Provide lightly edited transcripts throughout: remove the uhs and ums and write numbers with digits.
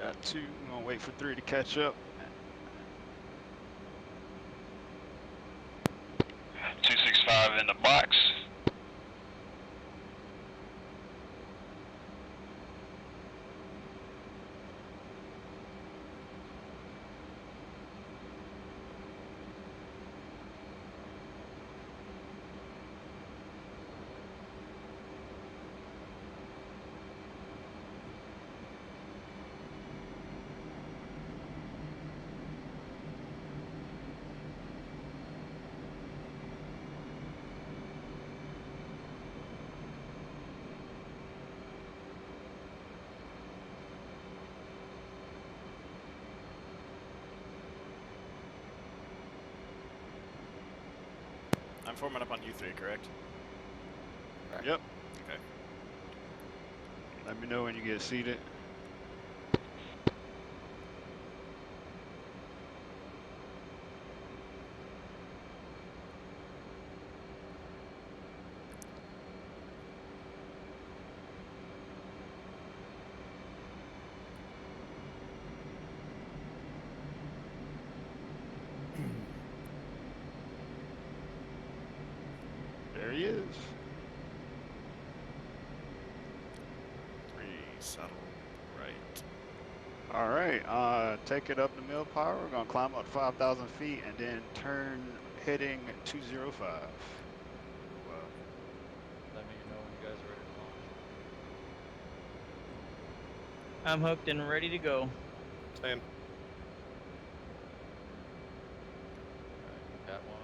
Got 2. I'm gonna wait for 3 to catch up. 265 in the box. I'm forming up on U3, correct? Yep. Okay. Let me know when you get seated. There he is. 3, settle, right. All right, take it up to mill power. We're gonna climb up 5,000 feet and then turn heading 205. Let me know when you guys are ready to launch. I'm hooked and ready to go. Same. Alright, Cat 1.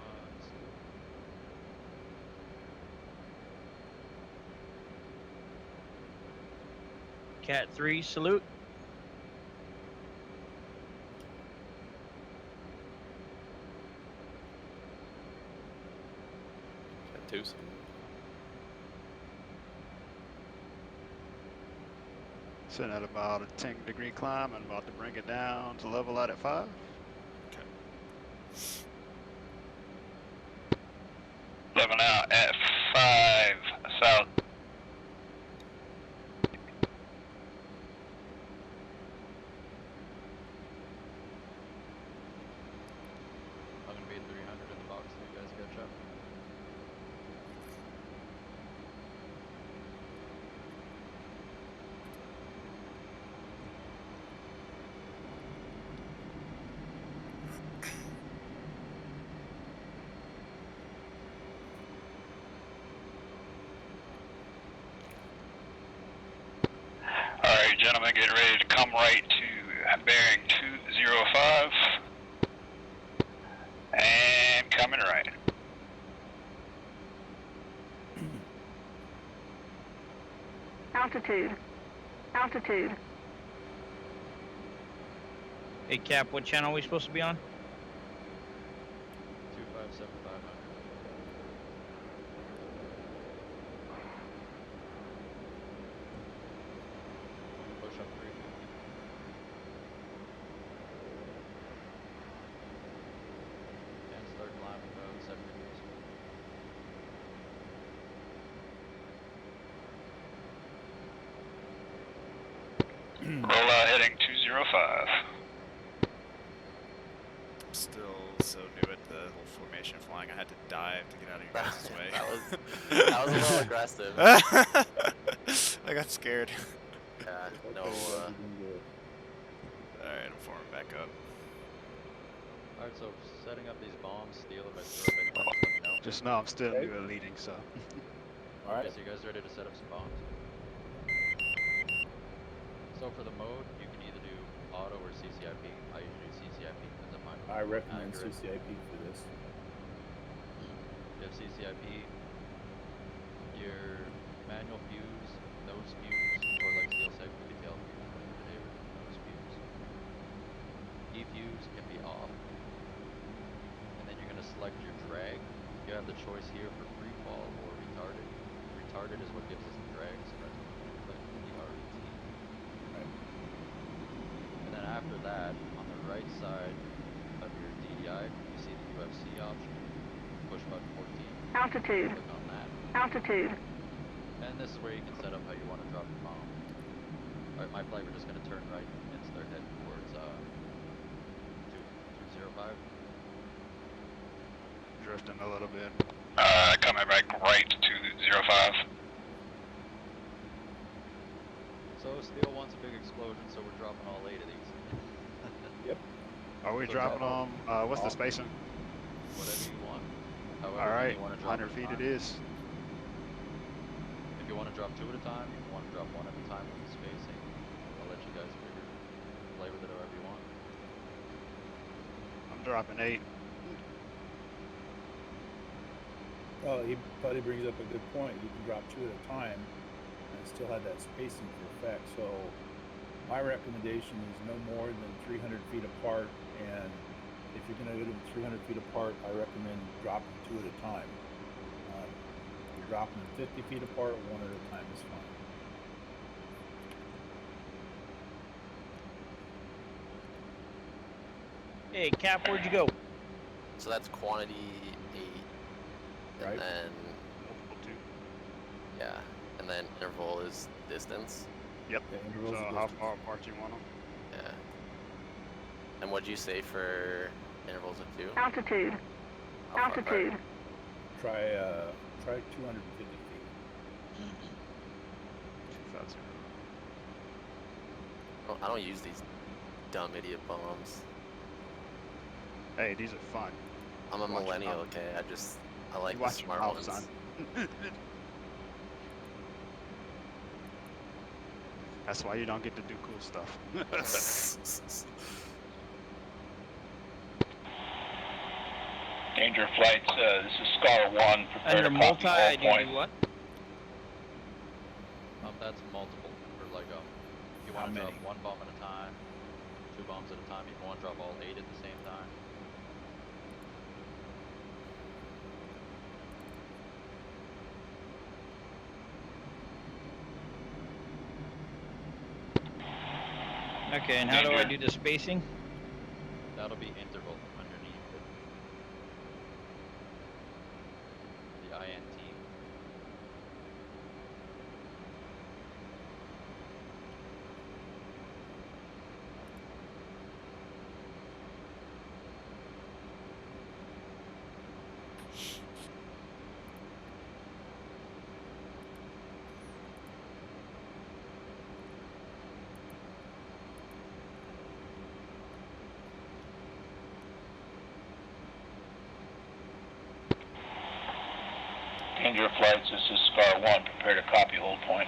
Cat 3, salute. Cat 2. Sitting at about a 10-degree climb and about to bring it down to level out at 5. Okay. Level out at 5 south. I'm gonna be at 300 in the box so you guys catch up. Alright, gentlemen, get ready to come right to bearing 205. And coming right. Altitude. Altitude. Hey, Cap, what channel are we supposed to be on? 257 500. Push up 350. And start climbing about 7 degrees. Roll out heading 205. I'm still so new at the whole formation flying. I had to dive to get out of your guys' way. that was a little aggressive. I got scared. Yeah, no. Alright, I'm forming back up. Alright, so setting up these bombs, Steel, if I throw up anything, just let me know. Just know I'm still new at leading, so. Alright, so you guys ready to set up some bombs? So for the mode, you can either do auto or CCIP. I usually do CCIP because I'm not I recommend accurate. CCIP for this. You have CCIP, your manual fuse, nose fuse, or like Steel said, we could tell nose fuse. E-fuse can be off. And then you're going to select your drag. You have the choice here for free fall or retarded. Retarded is what gives us the drag, so that's what we're going to click, E-R-E-T. And then after that, on the right side of your DDI, you see the UFC option. Push button 14. Altitude. Click on that. Altitude. And this is where you can set up how you want to drop your bomb. Alright, my flight, we're just going to turn right and start heading drifting a little bit. Coming back right to 05. So Steel wants a big explosion, so we're dropping all 8 of these. Are we So dropping drop them? What's the spacing? Whatever you want. However All right, you want to drop 100 at a feet time. it is. If you want to drop 2 at a time, if you want to drop 1 at a time with the spacing, I'll let you guys play with it however you want. I'm dropping 8. Well, Buddy brings up a good point. You can drop 2 at a time and still have that spacing for effect. So my recommendation is no more than 300 feet apart. And if you're going to go to 300 feet apart, I recommend dropping 2 at a time. If you're dropping them 50 feet apart, 1 at a time is fine. Hey, Cap, where'd you go? So that's quantity 8, and Right. then Multiple 2. yeah, and then interval is distance. Yep. The intervals So of how distance. far apart you want them? Yeah. And what'd you say for intervals of 2? Altitude. How far apart? Altitude. Try 250 feet. 250. I don't use these dumb idiot bombs. Hey, these are fun. I'm a Watch your millennial, mouth. okay? I like the Watch your smart mouth, ones. son. That's why you don't get to do cool stuff. Danger flights, this is Scar 1. Prepare Under to multi, copy I all do point. what? That's multiple, or like if you How want to drop many? 1 bomb at a time, 2 bombs at a time, if you want to drop all 8 at the same time. Okay, and how do I do the spacing? That'll be interval underneath it. The INT. Danger flights, this is Scar 1. Prepare to copy hold point.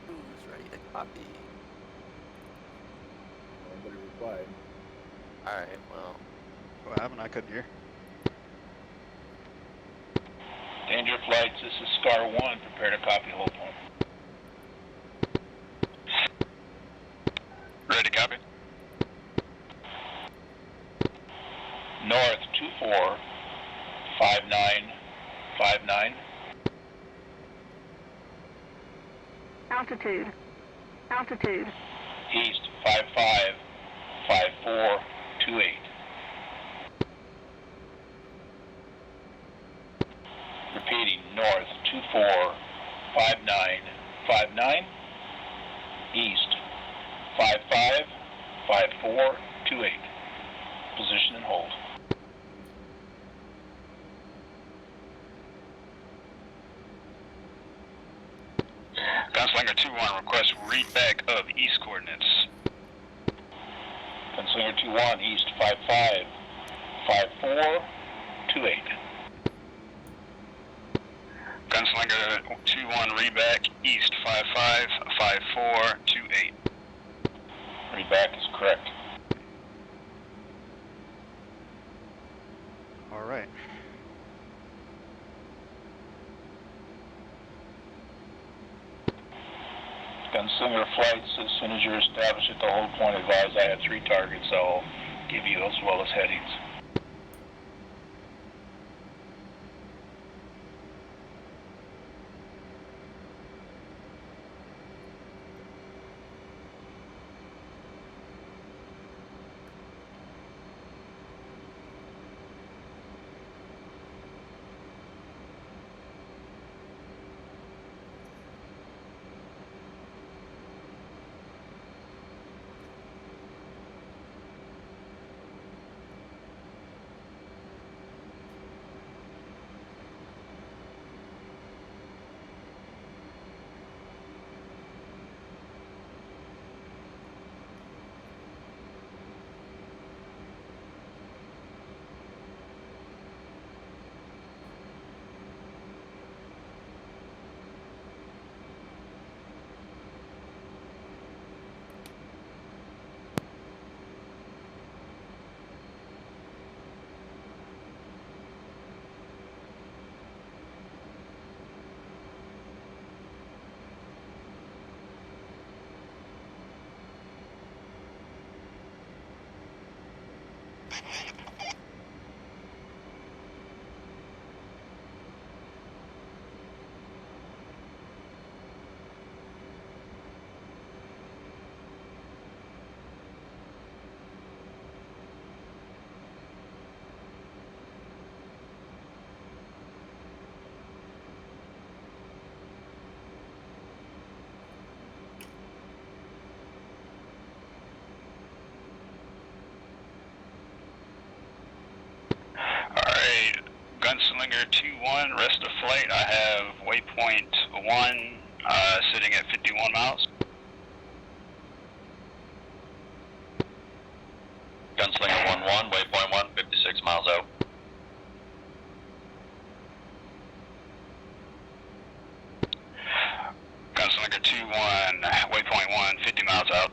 Who's ready to copy? Nobody replied. Alright, well, What happened? I couldn't hear. Danger flights, this is Scar 1. Prepare to copy hold point. Ready to copy. North 245959. Altitude. Altitude. East 555428. Repeating, north 245959. East 555428. Position and hold. Gunslinger 2-1 request read back of east coordinates. Gunslinger 2-1 east 555428. Gunslinger 2-1 read back east 555428. Read back is correct. All right. Gunslinger flights, as soon as you're established at the hold point, advise I have 3 targets. I'll give you as well as headings. Alright, Gunslinger 2-1, rest of flight, I have waypoint 1 sitting at 51 miles. Gunslinger 1-1, waypoint 1, 56 miles out. Gunslinger 2-1, waypoint 1, 50 miles out.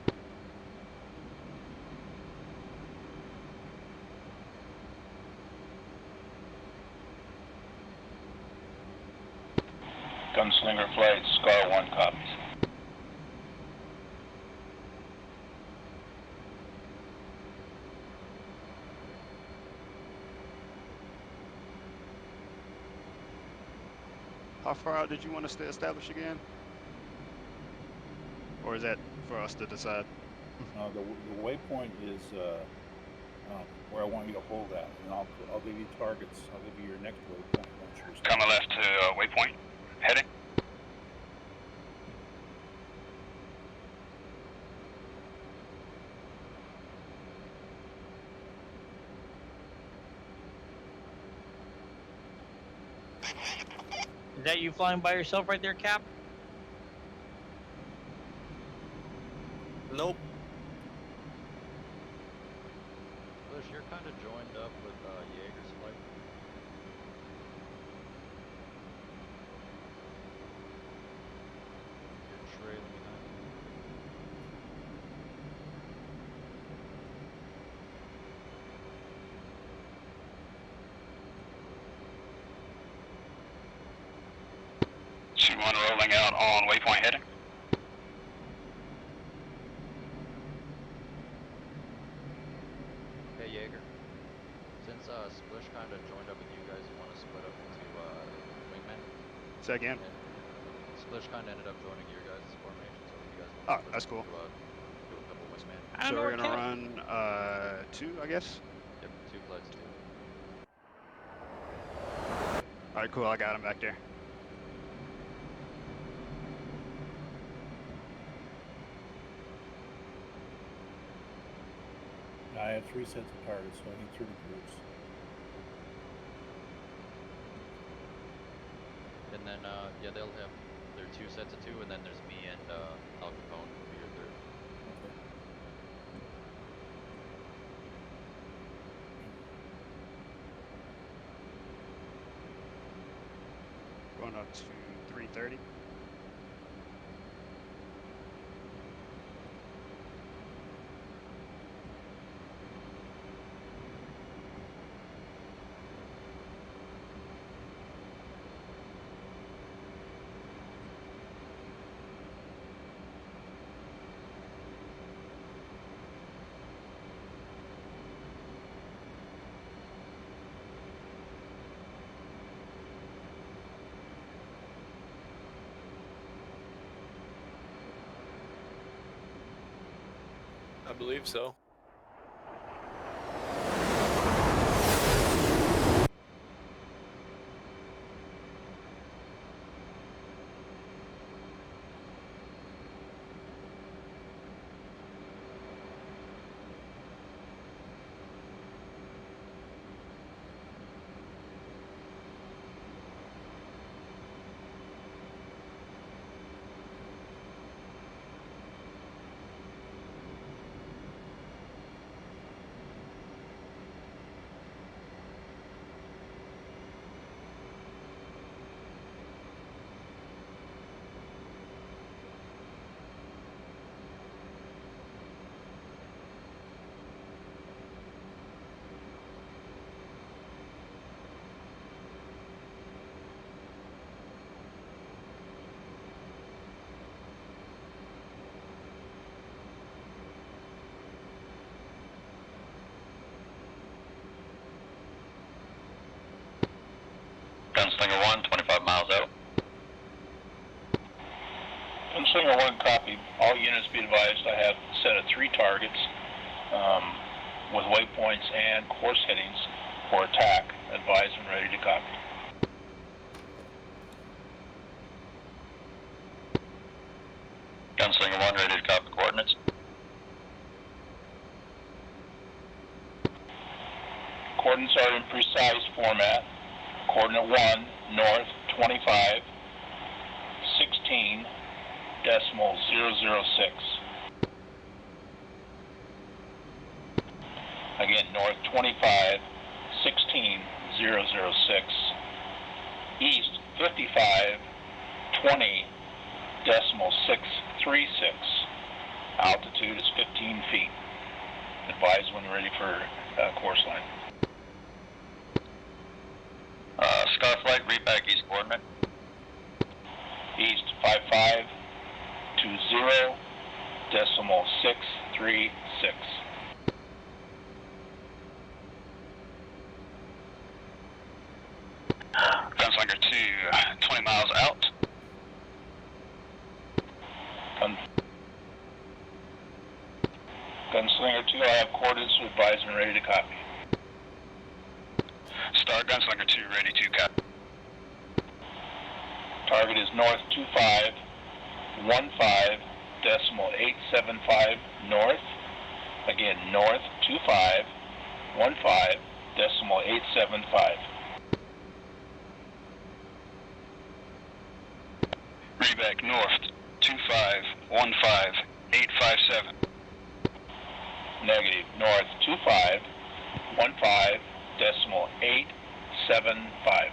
Gunslinger flight, Scar 1 copies. How far out did you want us to establish again? Or is that for us to decide? The waypoint is where I want you to hold at, and I'll give you targets. I'll give you your next waypoint once you're Coming left to waypoint, heading. Is that you flying by yourself right there, Cap? Nope. Bush, you're kind of joined up with Jaeger's flight. You're trailing behind. One rolling out on waypoint heading. Hey Jaeger, since Splish kind of joined up with you guys, you want to split up into wingmen? Say again? And Splish kind of ended up joining your guys' formation, so if you guys want Oh, to split that's up cool. into, do a couple wingmen. I don't So know we're where gonna Cap- run 2, I guess? Yep, 2 flights, 2. Alright, cool, I got him back there. I have 3 sets of targets, so I need 30 groups. And then, yeah, they'll have their 2 sets of 2, and then there's me and Al Capone will be your 3rd. Okay. Going up to 330. I believe so. Gunslinger 1, 25 miles out. Gunslinger 1, copy. All units be advised I have a set of 3 targets with waypoints and course headings for attack. Advised and ready to copy. Gunslinger 1, ready to copy coordinates. Coordinates are in precise format. Coordinate 1, north 25, 16, decimal 006. Again, north 25, 16, 006. East 55, 20, decimal 636. Altitude is 15 feet. Advise when ready for course line. Skyflight, read back east coordinate. East 5520, decimal 636. Gunslinger 2, 20 miles out. Gunslinger 2, I have coordinates to advise and ready to copy. Star Gunslinger 2, ready to copy. Target is north 2515, decimal 875 north. Again, north 2515, decimal 875. Reback north 2515 857. Negative, north 2515, decimal 875.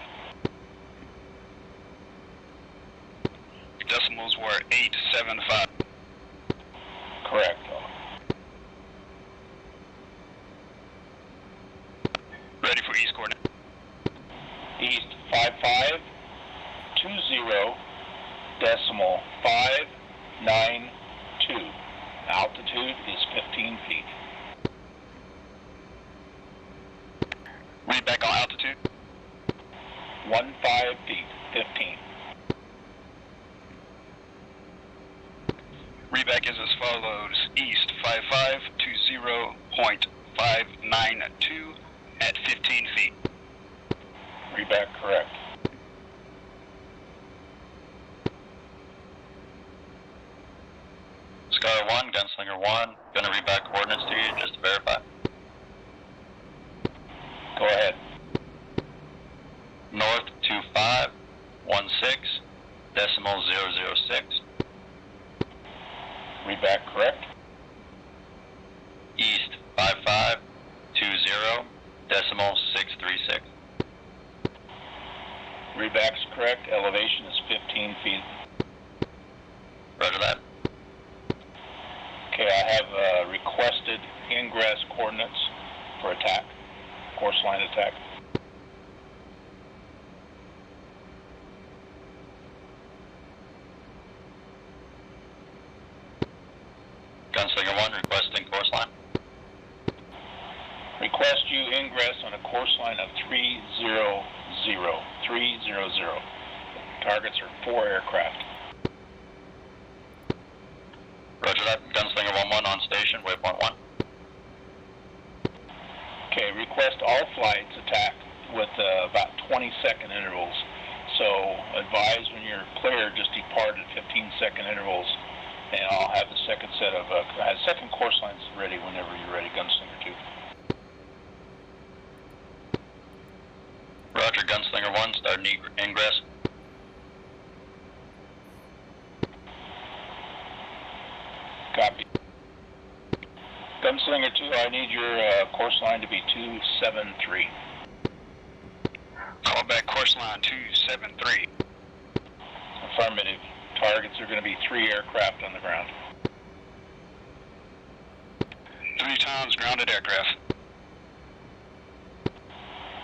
Decimals were 875. Correct. Ready for east coordinate. East 5520, decimal 592. Altitude is 15 feet. Read back on altitude. 15 feet, 15. Readback is as follows. East 5520.592 at 15 feet. Reback correct. Sky 1, Gunslinger 1, gonna read back coordinates to you just to verify. Go ahead. North 2516, decimal 006. Reback correct. East 5520, decimal 636. Reback's correct. Elevation is 15 feet. Roger that. Okay, I have requested ingress coordinates for attack. Course line attack. Gunslinger 1 requesting course line. Request you ingress on a course line of 300. 300. Targets are 4 aircraft. Roger that. Gunslinger 1-1 on station, waypoint 1. Okay, request all flights attack with about 20-second intervals. So advise when you're clear, just depart at 15-second intervals, and I'll have the second set of second course lines ready whenever you're ready, Gunslinger 2. Roger, Gunslinger 1, start ingress. Copy. Gunslinger 2, I need your course line to be 273. Call back course line 273. Affirmative. Targets are going to be 3 aircraft on the ground. 3 times grounded aircraft.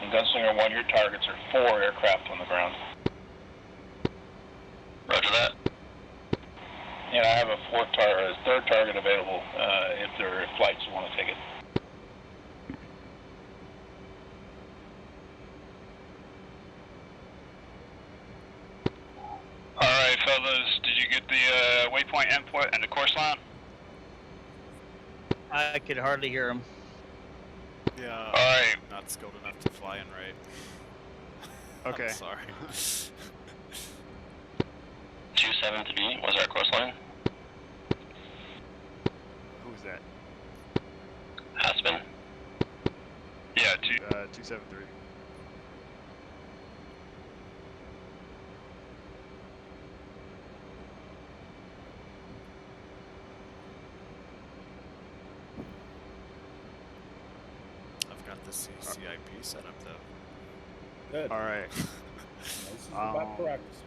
And Gunslinger 1, your targets are 4 aircraft on the ground. Roger that. And I have a third target available if there are flights who want to take it. waypoint input and the course line. I could hardly hear him. Yeah. Alright. Not skilled enough to fly in right. Okay. I'm sorry. 273 was our course line. Who's that? Aspen. Yeah, 273. I've got the CIP set up though. Good. All right. This is about practice.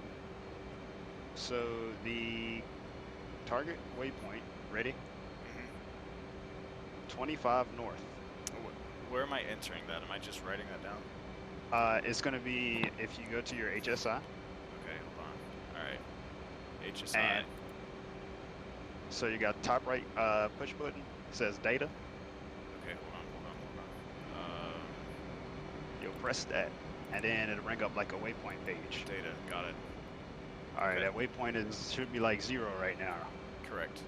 So the target waypoint, ready? 25 north. Where am I entering that? Am I just writing that down? It's going to be if you go to your HSI. Okay, hold on. Alright. HSI. And so you got top right push button. It says data. Okay, hold on. You'll press that, and then it'll bring up like a waypoint page. Data, got it. All right, Okay. that waypoint should be like 0 right now. Correct.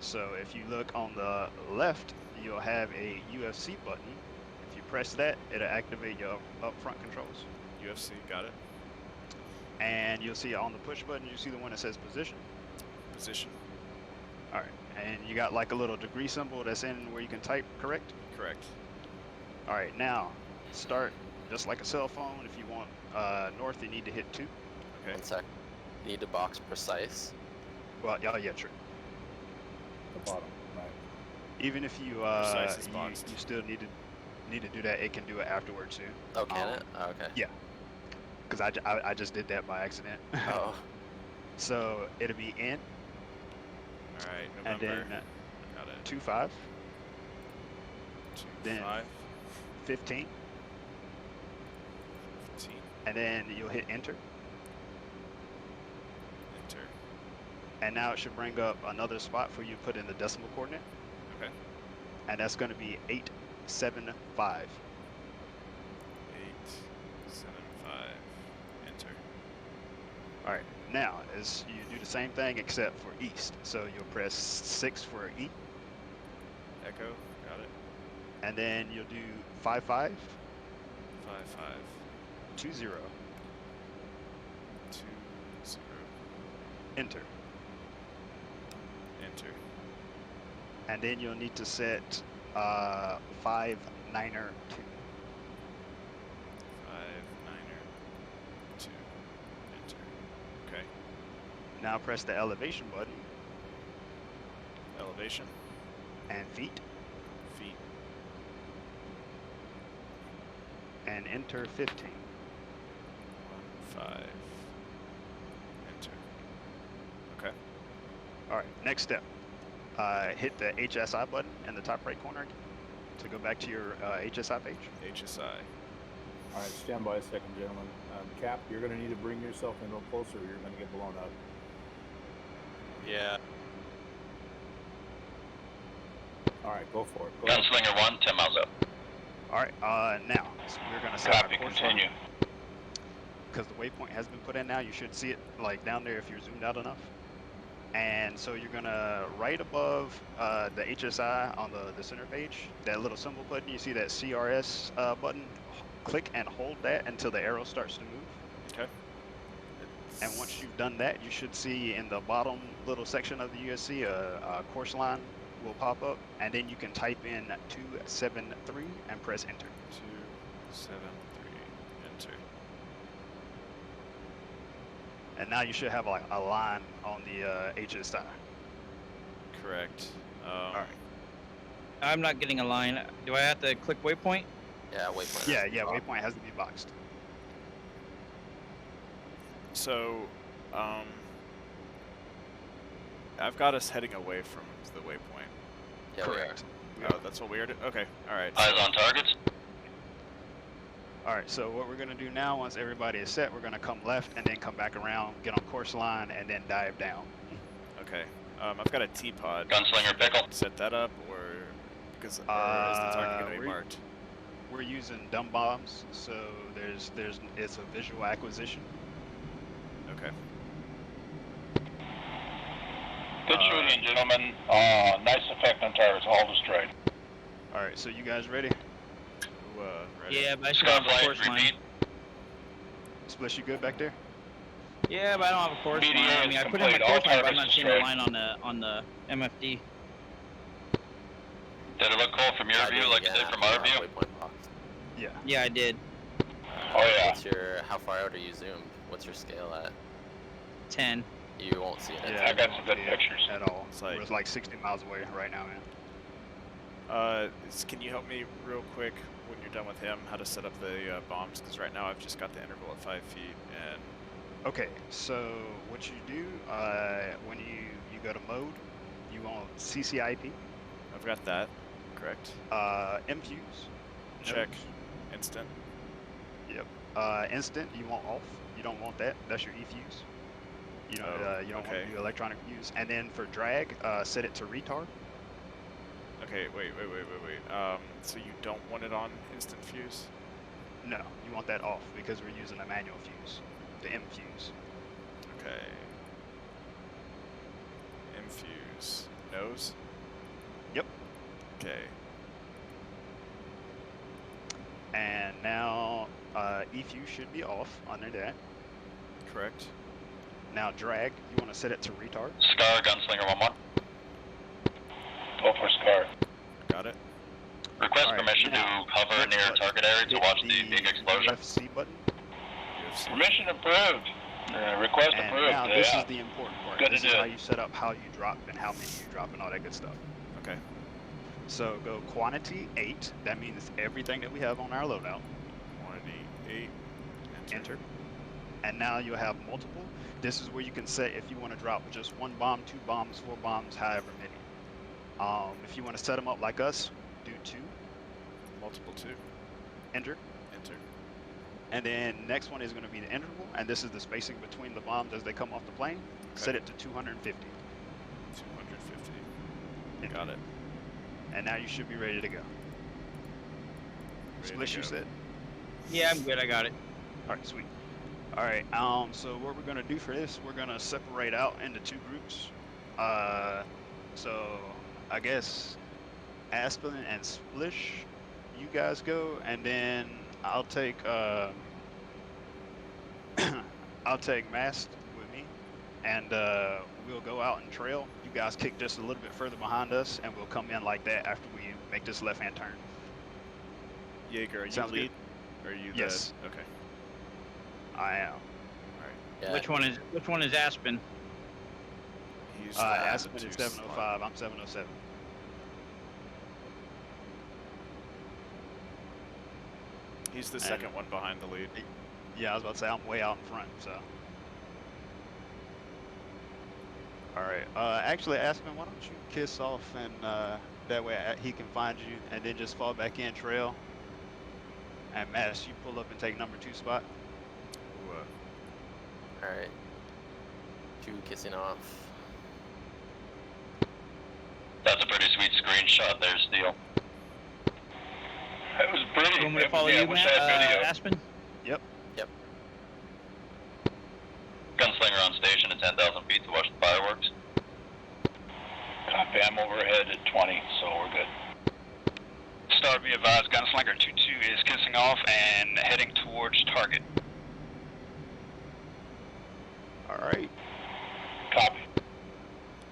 So if you look on the left, you'll have a UFC button. If you press that, it'll activate your up front controls. UFC, got it. And you'll see on the push button, you see the one that says position. Position. All right, and you got like a little degree symbol that's in where you can type, correct? Correct. All right, now start just like a cell phone. If you want north, you need to hit 2. Okay. 1 sec. Need to box precise. Well, yeah, true. The bottom, right. Even if you Precise is boxed. you still need to do that, it can do it afterwards too. Oh, can it? Oh, okay. Yeah. Because I just did that by accident. Oh, So it'll be in, Alright, and November. then Got it. 25, 2, then 5, 15, 15. and then you'll hit enter. Enter. And now it should bring up another spot for you to put in the decimal coordinate, Okay. and that's going to be 875. 8, 7, 5. Enter. All right. Now, as you do the same thing except for east. So you'll press 6 for E, Echo, got it. and then you'll do 55, 5, 5, 20, 2, 0. enter. Enter. And then you'll need to set 5, 9er 2. 5, 9er, 2. Enter. Okay. Now press the elevation button Elevation. and feet, Feet. and enter 15. 1, 5. Enter. Okay. All right, next step. Hit the HSI button in the top right corner to go back to your HSI page. HSI. All right, stand by a second, gentlemen. Cap, you're going to need to bring yourself in a little closer. You're going to get blown up. yeah. All right, go for it. Go ahead. Gunslinger 1, 10 miles up. All right, now so we're gonna set our Copy, course continue. because the waypoint has been put in now. You should see it like down there if you're zoomed out enough. And so you're gonna right above the HSI on the center page, that little symbol button. You see that CRS button? Click and hold that until the arrow starts to move. Okay. And once you've done that, you should see in the bottom little section of the USC a course line will pop up, and then you can type in 273 and press enter. 2, 7, 3. Enter. And now you should have like a line on the HSI. Correct. All right. I'm not getting a line. Do I have to click waypoint? Yeah, waypoint. Yeah, waypoint has to be boxed. So, I've got us heading away from the waypoint. Yeah, Correct. Oh, that's what we are doing? Okay, alright. Eyes on targets. All right, so what we're gonna do now, once everybody is set, we're gonna come left and then come back around, get on course line, and then dive down. Okay. I've got a T-pod. Gunslinger pickle. Set that up, or because or is the target gonna be we're- marked? We're using dumb bombs, so it's a visual acquisition. Okay. Good shooting, gentlemen. Nice effect on tires, all destroyed. All right, so you guys ready? Ready? Yeah, but I still have a Skyflight, course line. repeat. Splish, you good back there? Yeah, but I don't have a course line. BDA I mean, is I put in my complete. All course line, but I'm targets not seeing the destroyed. line on the MFD. Did it look cool from your view, like it did from our view? Waypoint box. Yeah. Yeah, I did. Oh, yeah. What's your, how far out are you zoomed? What's your scale at? 10. You won't see it. I got some good Yeah, pictures. at all. It's like- We're like 60 miles away right now, man. Can you help me real quick when you're done with him how to set up the bombs? Because right now I've just got the interval at 5 feet and Okay, so what you do when you go to mode, you want CCIP, I've got that. Correct. MFuse, Check. nodes. Instant. Yep. Instant, you want off. You don't want that. That's your eFuse. You don't, you don't okay. want to do electronic fuse. And then for drag, set it to retard. Okay, wait. So you don't want it on instant fuse? No, you want that off because we're using a manual fuse, the MFuse. Okay. Infuse. Nose? Yep. Okay. And now eFuse should be off under that. Correct. Now drag, you want to set it to retard. Scar, Gunslinger 1-1. Go for Scar. Got it. Request Alright, permission to now, hover next near button. target area to Hit watch the big explosion. UFC button. UFC. Permission approved. Request And approved. now this Yeah. is the important part. Good to This is do. how you set up how you drop and how many you drop and all that good stuff. Okay. So go quantity 8. That means everything that we have on our loadout. Quantity 8. Enter. And now you'll have multiple. This is where you can set if you want to drop just 1 bomb, 2 bombs, 4 bombs, however many. If you want to set them up like us, do 2. Multiple 2. Enter. Enter. And then next one is going to be the interval, and this is the spacing between the bombs as they come off the plane. Set it to 250. 250. Got it. And now you should be ready to go. Ready to Splish, you go. said? Yeah, I'm good. I got it. All right, sweet. All right, so what we're gonna do for this, we're gonna separate out into 2 groups. So I guess Aspen and Splish, you guys go, and then I'll take I'll take Mast with me, and we'll go out and trail. You guys kick just a little bit further behind us, and we'll come in like that after we make this left-hand turn. Jaeger, are you Sounds good. lead? Or are you Yes. the... Okay. I am. Yeah. Which one is Aspen? He's Aspen the is 2 705. I'm 707. He's the And- second one behind the lead. Yeah, I was about to say I'm way out in front, so. All right. Actually, Aspen, why don't you kiss off, and that way he can find you, and then just fall back in trail. And Mass, you pull up and take number 2 spot. Ooh, Alright. 2 kissing off. That's a pretty sweet screenshot there, Steel. It was pretty. You want me to follow Yeah, I you, wish Matt? I had video. Aspen? Yep. Gunslinger on station at 10,000 feet to watch the fireworks. Copy, I'm overhead at 20, so we're good. Star, be advised, Gunslinger 2-2 is kissing off and heading towards target. All right. Copy.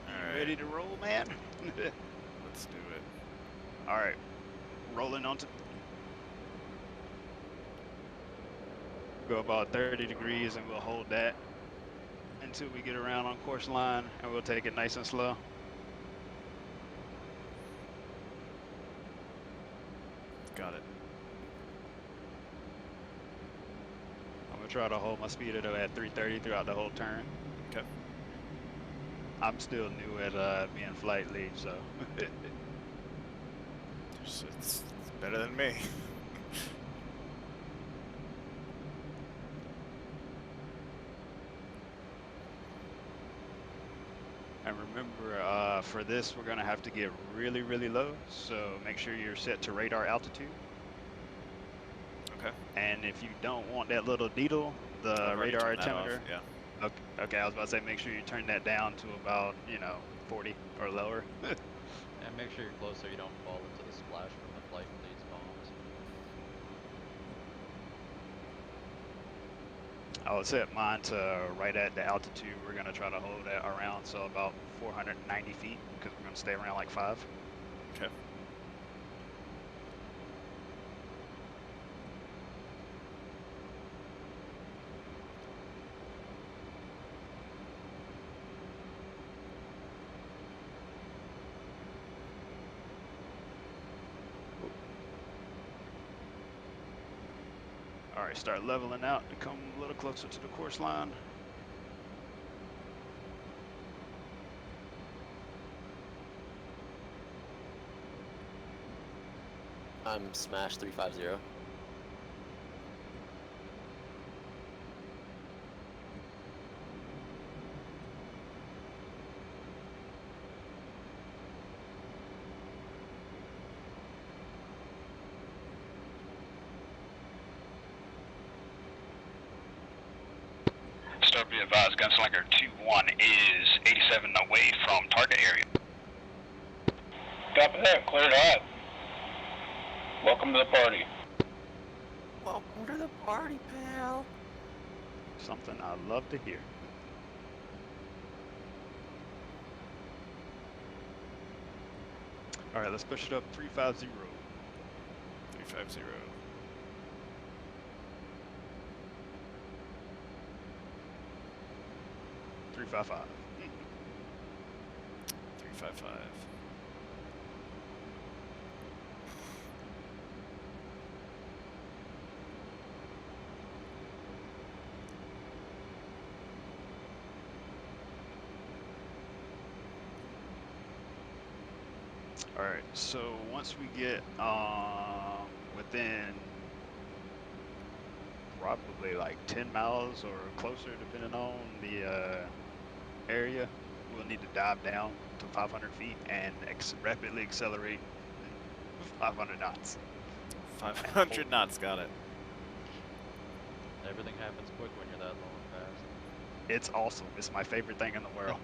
Alright. Ready to roll, man? Let's do it. All right. Rolling onto. Go about 30 degrees, and we'll hold that until we get around on course line, and we'll take it nice and slow. Got it. I'm gonna try to hold my speed at 330 throughout the whole turn. Okay. I'm still new at being flight lead, so. It's better than me. And remember, for this, we're gonna have to get really, really low. So make sure you're set to radar altitude. Okay. And if you don't want that little needle, the I've already radar turned that off, altimeter. Yeah. Okay, I was about to say make sure you turn that down to about, 40 or lower. And make sure you're close so you don't fall into the splash from the flight leads bombs. I would set mine to right at the altitude we're gonna try to hold at around, so about 490 feet, because we're gonna stay around like 5. Okay. All right, start leveling out to come a little closer to the course line. I'm Smash 350. Start be advised, Gunslinger 2-1 is 87 away from target area. Copy that, cleared hot. Welcome to the party. Welcome to the party, pal. Something I love to hear. All right, let's push it up 350. 350. 355. 355. All right, so once we get within probably like 10 miles or closer, depending on the area, we'll need to dive down to 500 feet and rapidly accelerate 500 knots. 500 knots, got it. Everything happens quick when you're that low and fast. It's awesome. It's my favorite thing in the world.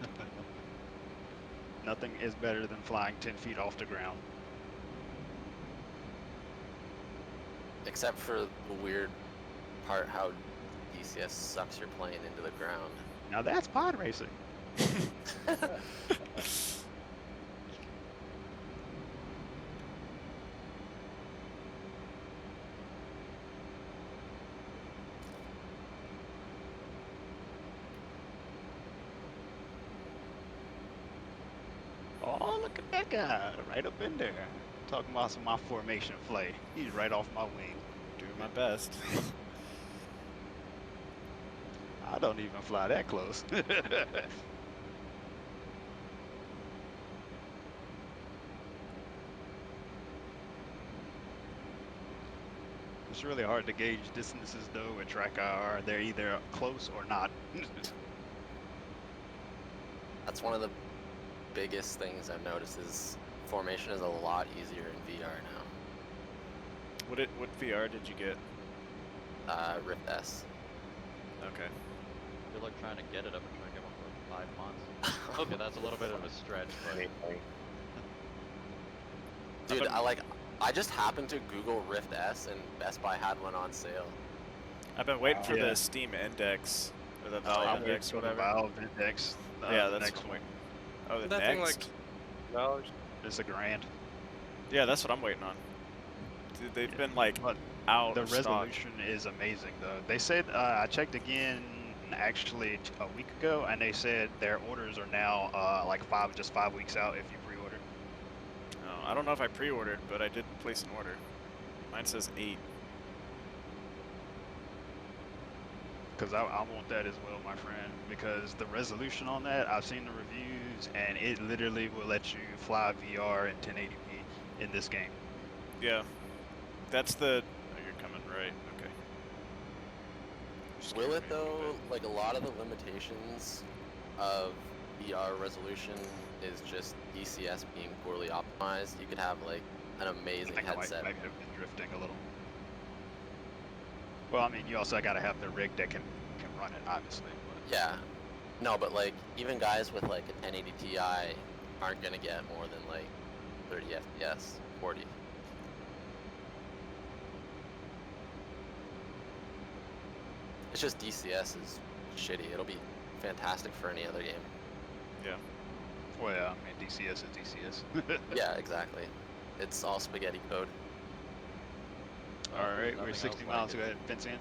Nothing is better than flying 10 feet off the ground. Except for the weird part how DCS sucks your plane into the ground. Now that's pod racing. Oh, look at that guy right up in there. Talking about some my formation play. He's right off my wing. Doing my best. I don't even fly that close. It's really hard to gauge distances though with track IR. They're either close or not. That's one of the biggest things I've noticed is formation is a lot easier in VR now. What VR did you get? Rift S. Okay. I feel like trying to get it. I've been trying to get one for 5 months. Okay, that's a little bit of a stretch, but Dude, I just happened to Google Rift S and Best Buy had one on sale. I've been waiting for Yeah. the Steam Index, or the I'm Valve waiting Index, for the whatever. Valve Index. Yeah, the that's next what one. Oh, the That thing next? like It's $1,000. Yeah, that's what I'm waiting on. Dude, they've been like But out the of stock. resolution is amazing though. They said I checked again actually a week ago, and they said their orders are now like just 5 weeks out if you pre-order. No, I don't know if I pre-ordered, but I did place an order. Mine says 8. Because I want that as well, my friend. Because the resolution on that, I've seen the reviews, and it literally will let you fly VR in 1080p in this game. Yeah, that's the. Oh, you're coming right. Okay. Will it though? Like a lot of the limitations of VR resolution is just DCS being poorly optimized. You could have like an amazing I think headset. I might have been drifting a little. Well, I mean, you also got to have the rig that can run it, obviously. But Yeah. No, but like even guys with like a 1080 Ti aren't gonna get more than like 30 FPS, 40. It's just DCS is shitty. It'll be fantastic for any other game. Yeah. Well, yeah, I mean, DCS is DCS. Yeah, exactly. It's all spaghetti code. All right, we're Nothing 60 else miles like ahead. it. Fence in.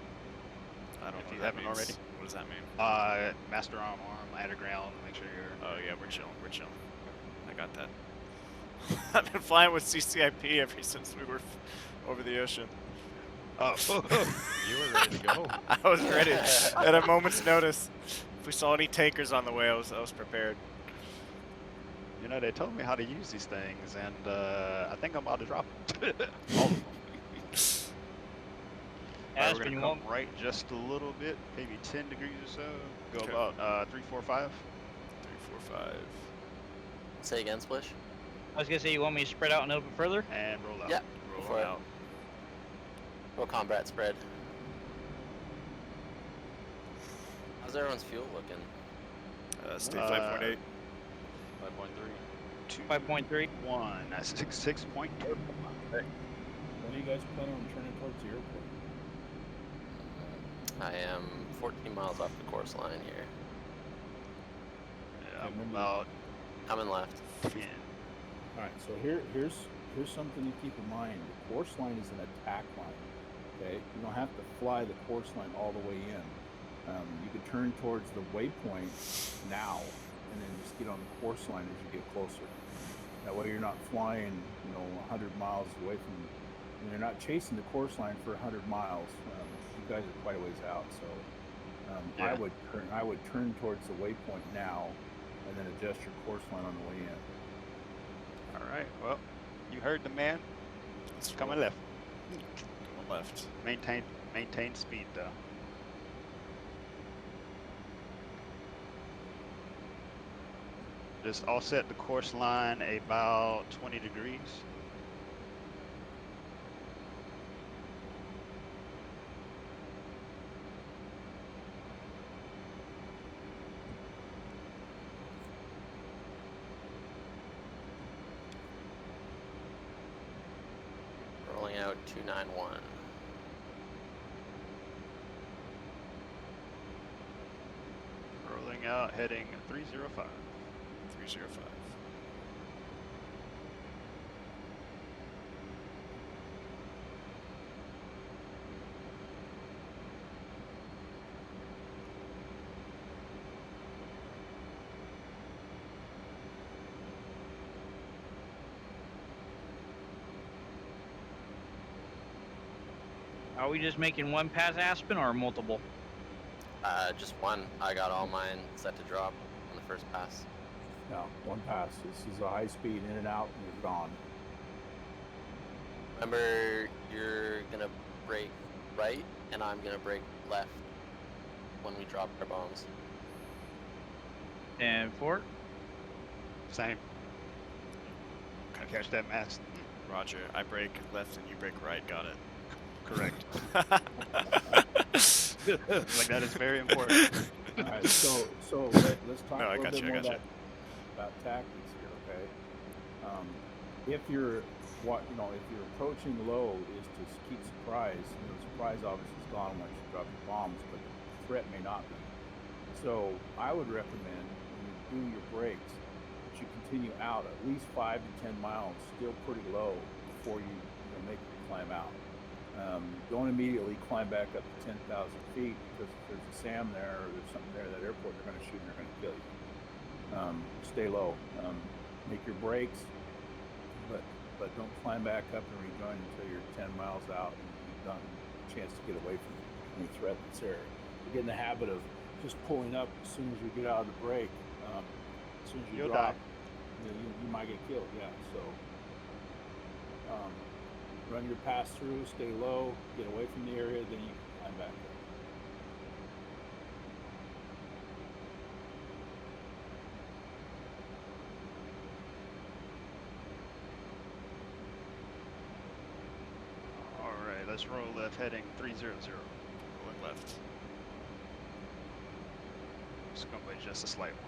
I don't If know you what that haven't means. already. What does that mean? Master on arm, underground. Make sure you're. Oh yeah, we're chilling. We're chilling. I got that. I've been flying with CCIP ever since we were over the ocean. Oh. You were ready to go. I was ready at a moment's notice. If we saw any tankers on the way, I was prepared. You know, they told me how to use these things, and I think I'm about to drop them. All of them. We're Aspen, gonna you come want? right just a little bit, maybe 10 degrees or so. Go Okay. about 3, 4, 5, 3, 4, 5. Say again, Splish? I was gonna say, you want me to spread out a little bit further? and roll out. Yeah. Roll For it. out. Roll combat spread. How's everyone's fuel looking? State 5.8. 5.3. 5.3. 1. That's 6.2. When are you guys planning on turning towards the airport? I am 14 miles off the course line here. Yeah, I'm remember- about Coming left. 10. All right, so here's something to keep in mind. The course line is an attack line. Okay, you don't have to fly the course line all the way in. You can turn towards the waypoint now, and then just get on the course line as you get closer. That way, you're not flying, 100 miles away from. You're not chasing the course line for 100 miles. You guys are quite a ways out, so Yeah. I would turn towards the waypoint now, and then adjust your course line on the way in. All right. Well, you heard the man. Let's Coming roll. left. Coming left. Maintain speed though. Just offset the course line about 20 degrees. Rolling out 291. Rolling out, heading 305. 305. Are we just making one pass Aspen or multiple? Just one. I got all mine set to drop on the first pass. No, one pass. This is a high speed in and out, and you're gone. Remember, you're gonna brake right, and I'm gonna brake left when we drop our bombs. And Fort? Same. Catch that mast. Roger. I brake left and you brake right. Got it. Correct. Like that is very important. All right, so let's talk No, I a little got bit you, I more got you. about tactics here, okay? If you're if you're approaching low, is to keep surprise. Surprise obviously is gone once you drop your bombs, but the threat may not be. So I would recommend when you do your brakes that you continue out at least 5 to 10 miles, still pretty low, before you make your climb out. Don't immediately climb back up to 10,000 feet, because if there's a SAM there or there's something there at that airport, they're going to shoot and they're going to kill you. Stay low. Make your brakes, but don't climb back up and rejoin until you're 10 miles out and you've done a chance to get away from any threat that's there. You get in the habit of just pulling up as soon as you get out of the brake. As soon as you You'll drop, die. you might get killed. Yeah. So run your pass through, stay low, get away from the area, then you can climb back up. All right, let's roll left, heading 300. Going left. It's gonna be just a slight one.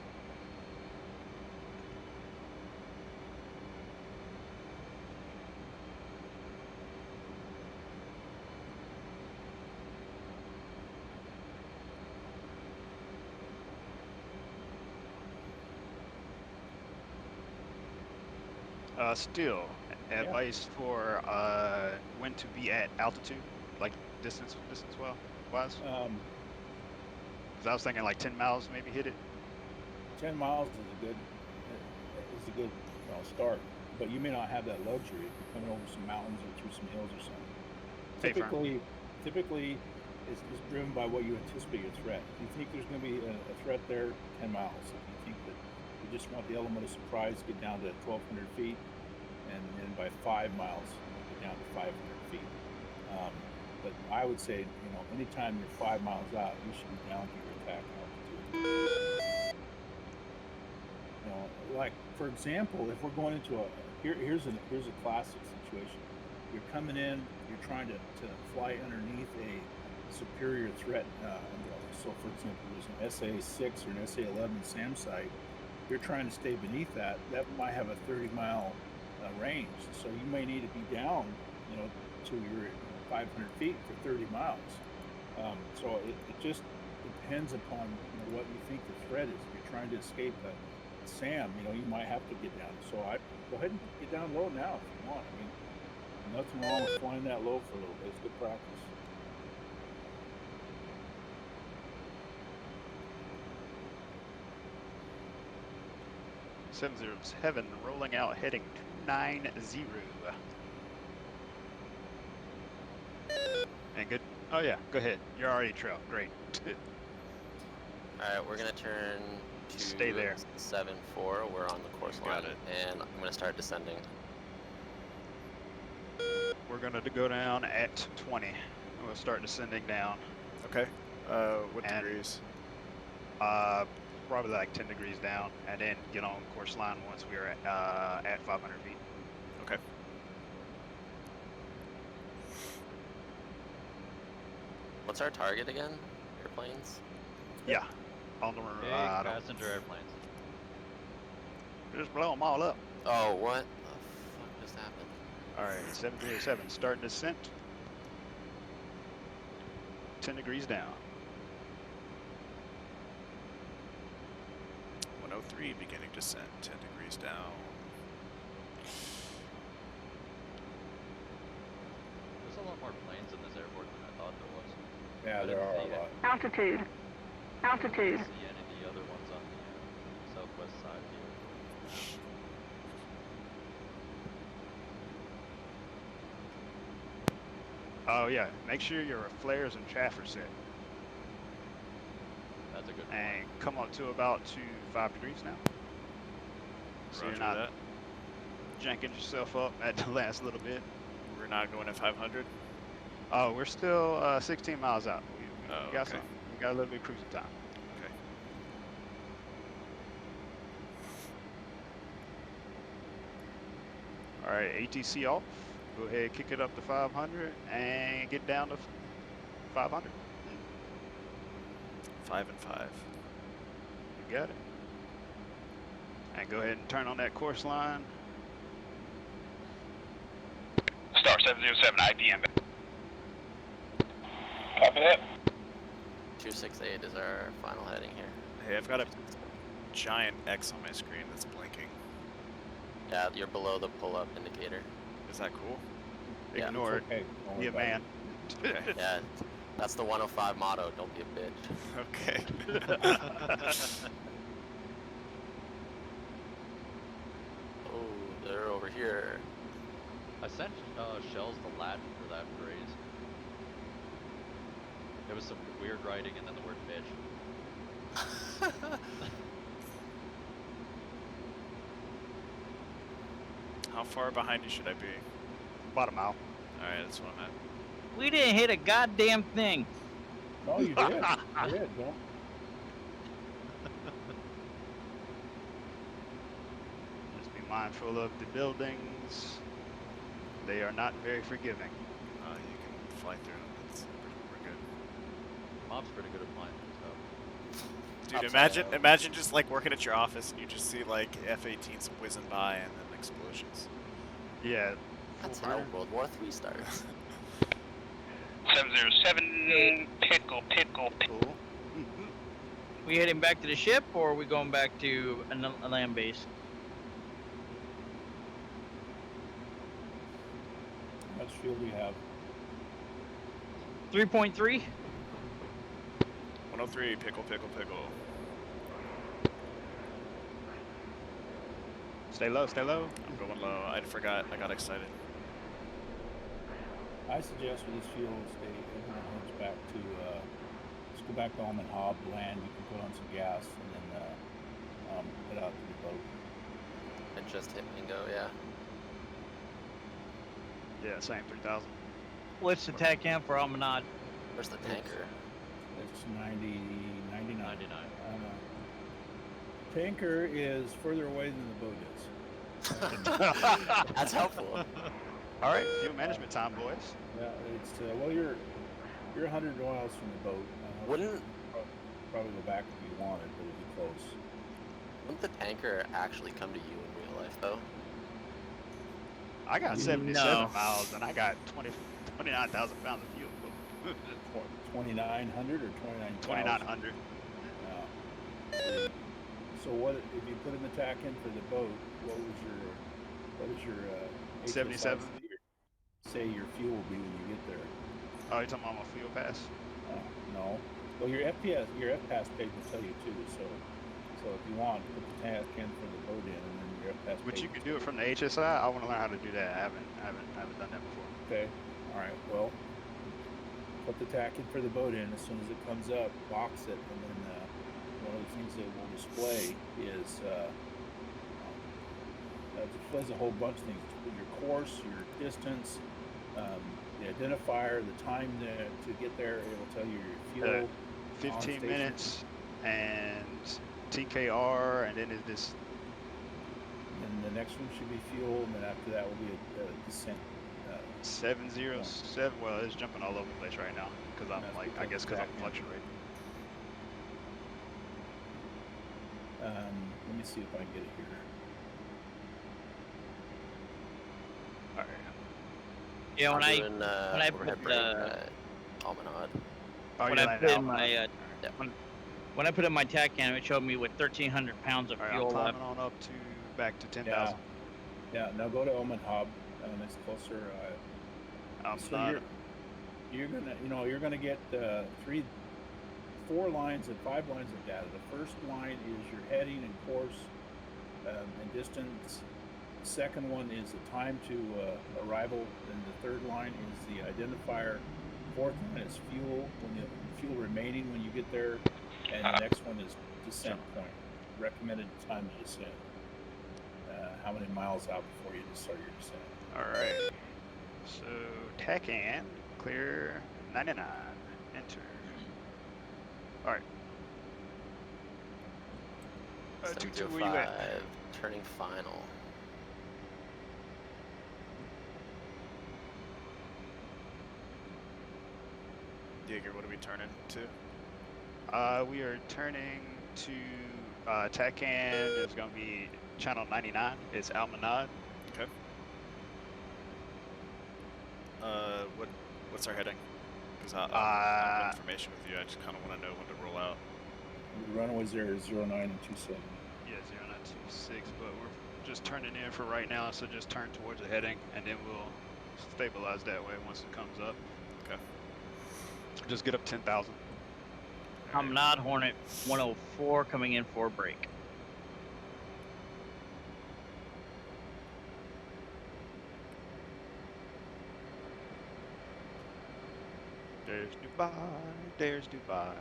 Still, advice for when to be at altitude, like distance wise. 'Cause I was thinking like 10 miles, maybe hit it. 10 miles is a good start, but you may not have that luxury if you're coming over some mountains or through some hills or something. Hey, Fern. Typically, it's driven by what you anticipate your threat. If you think there's going to be a threat there, 10 miles. If you think that you just want the element of surprise, get down to 1,200 feet, and then by 5 miles, get down to 500 feet. But I would say, anytime you're 5 miles out, you should be down to your attack altitude. Like for example, if we're going into here's a classic situation. You're coming in, you're trying to fly underneath a superior threat. So for example, there's an SA-6 or an SA-11 SAM site. You're trying to stay beneath that. That might have a 30-mile range. So you may need to be down, to your 500 feet for 30 miles. So it just depends upon what you think the threat is. If you're trying to escape a SAM, you might have to get down. So I go ahead and get down low now if you want. I mean, nothing wrong with flying that low for a little bit. It's good practice. Heaven rolling out, heading 290. And good. Oh yeah, go ahead. You're already trail. Great. Alright, we're gonna turn to Stay there. 7-4. We're on the course line, and I'm gonna start descending. We're gonna go down at 20. We'll start descending down. Okay. What And- degrees? Probably like 10 degrees down, and then get on course line once we're at 500 feet. Okay. What's our target again? Airplanes? Yeah. On the Big passenger airplanes. just blow them all up. Oh, what the fuck just happened? All right, 707, starting descent. 10 degrees down. 103, beginning descent, 10 degrees down. There's a lot more planes in this airport than I thought there was. Yeah, there are a lot. Altitude. I Altitude. didn't see any of the other ones on the southwest side here. Oh yeah, make sure your flares and chaff are set. That's a good point. And come up to about 5 degrees now. So Roger you're not that. janking yourself up at the last little bit. We're not going at 500. Oh, we're still 16 miles out. We Oh, got okay. some. We got a little bit of cruising time. Okay. All right, ATC off. Go ahead, kick it up to 500 and get down to 500. 5 and 5. You got it. And go ahead and turn on that course line. Star 707 IPM. Copy that. 268 is our final heading here. Hey, I've got a giant X on my screen that's blinking. Yeah, you're below the pull-up indicator. Is that cool? Yeah. Ignore it. Okay. don't worry Be a about man. Okay. Yeah, that's the 105 motto. Don't be a bitch. Okay. Oh, they're over here. I sent Shells the Latin for that phrase. There was some weird writing and then the word bitch. How far behind you should I be? About a mile. Alright, that's what I'm at. We didn't hit a goddamn thing. No, you did. You did. Don't. Just be mindful of the buildings. They are not very forgiving. You can fly through them. We're good. Mom's pretty good at flying through stuff. Dude, Upside imagine just like working at your office and you just see like F-18s whizzing by and then explosions. Yeah. That's full how burner. World War III starts. 707 pickle. Cool. We heading back to the ship, or are we going back to a land base? much fuel do you have? 3.3. 103, pickle. Stay low, stay low. I'm going low. I forgot. I got excited. I suggest with this fuel, everyone heads back to, let's go back to Almond Hob, land. You can put on some gas and then head out to the boat. And just hit bingo, yeah. Yeah, same 3,000. What's the tack count for Almanad? Where's the tanker? It's 99. 99. Tanker is further away than the boat is. That's helpful. All right, fuel management time, boys. Yeah, it's well, you're 100 miles from the boat. Wouldn't probably go back if you wanted, but it'd be close. wouldn't the tanker actually come to you in real life though? I got 77 No. miles and I got 29,000 pounds of fuel. 2,900 or 29,000? 2,900. So what if you put in the tack in for the boat? What was your HSI 77. say your fuel will be when you get there? Oh, you're talking about my fuel pass? No. Well, your FPass page will tell you too. So if you want, put the tack in for the boat in, and then your FPass page. But you can do it from the HSI. I want to learn how to do that. I haven't done that before. Okay. All right. Well, put the tack in for the boat in as soon as it comes up. Box it, and then one of the things that will display is it displays a whole bunch of things: your course, your distance, the identifier, the time to get there. It will tell you your fuel. 15 minutes and TKR, and then is this. And the next one should be fuel, and then after that will be a descent. 707. Well, it's jumping all over the place right now because I'm That's like, I because guess because I'm back in. fluctuating. Let me see if I can get it here. All right. Yeah, when I'm I doing, when I overhead put brake at Almanad. Oh, when you're I landing put out. in my when I put in my tack can, it showed me with 1,300 pounds of All right, I'm fuel left. climbing on up to back to 10,000. Yeah. Now go to Almond Hob. It's closer. I'm So not. you're gonna get 4 lines and 5 lines of data. The first line is your heading and course and distance. The second one is the time to arrival. Then the third line is the identifier. Fourth one is fuel fuel remaining when you get there, and the next one is descent point. Recommended time to descend. How many miles out before you start your descent? All right. So TACAN clear 99. Enter. All right. 22. Where you at? 705, turning final. Jaeger, what are we turning to? We are turning to TACAN. It's gonna be channel 99. It's Almanad. Okay. What's our heading? Because I have information with you. I just kind of want to know when to roll out. The runways there is 09 and 27. Yeah, 0926. But we're just turning in for right now. So just turn towards the heading, and then we'll stabilize that way once it comes up. Okay. Just get up 10,000. Almanad Hornet 104 coming in for break. There's Dubai. There's Dubai.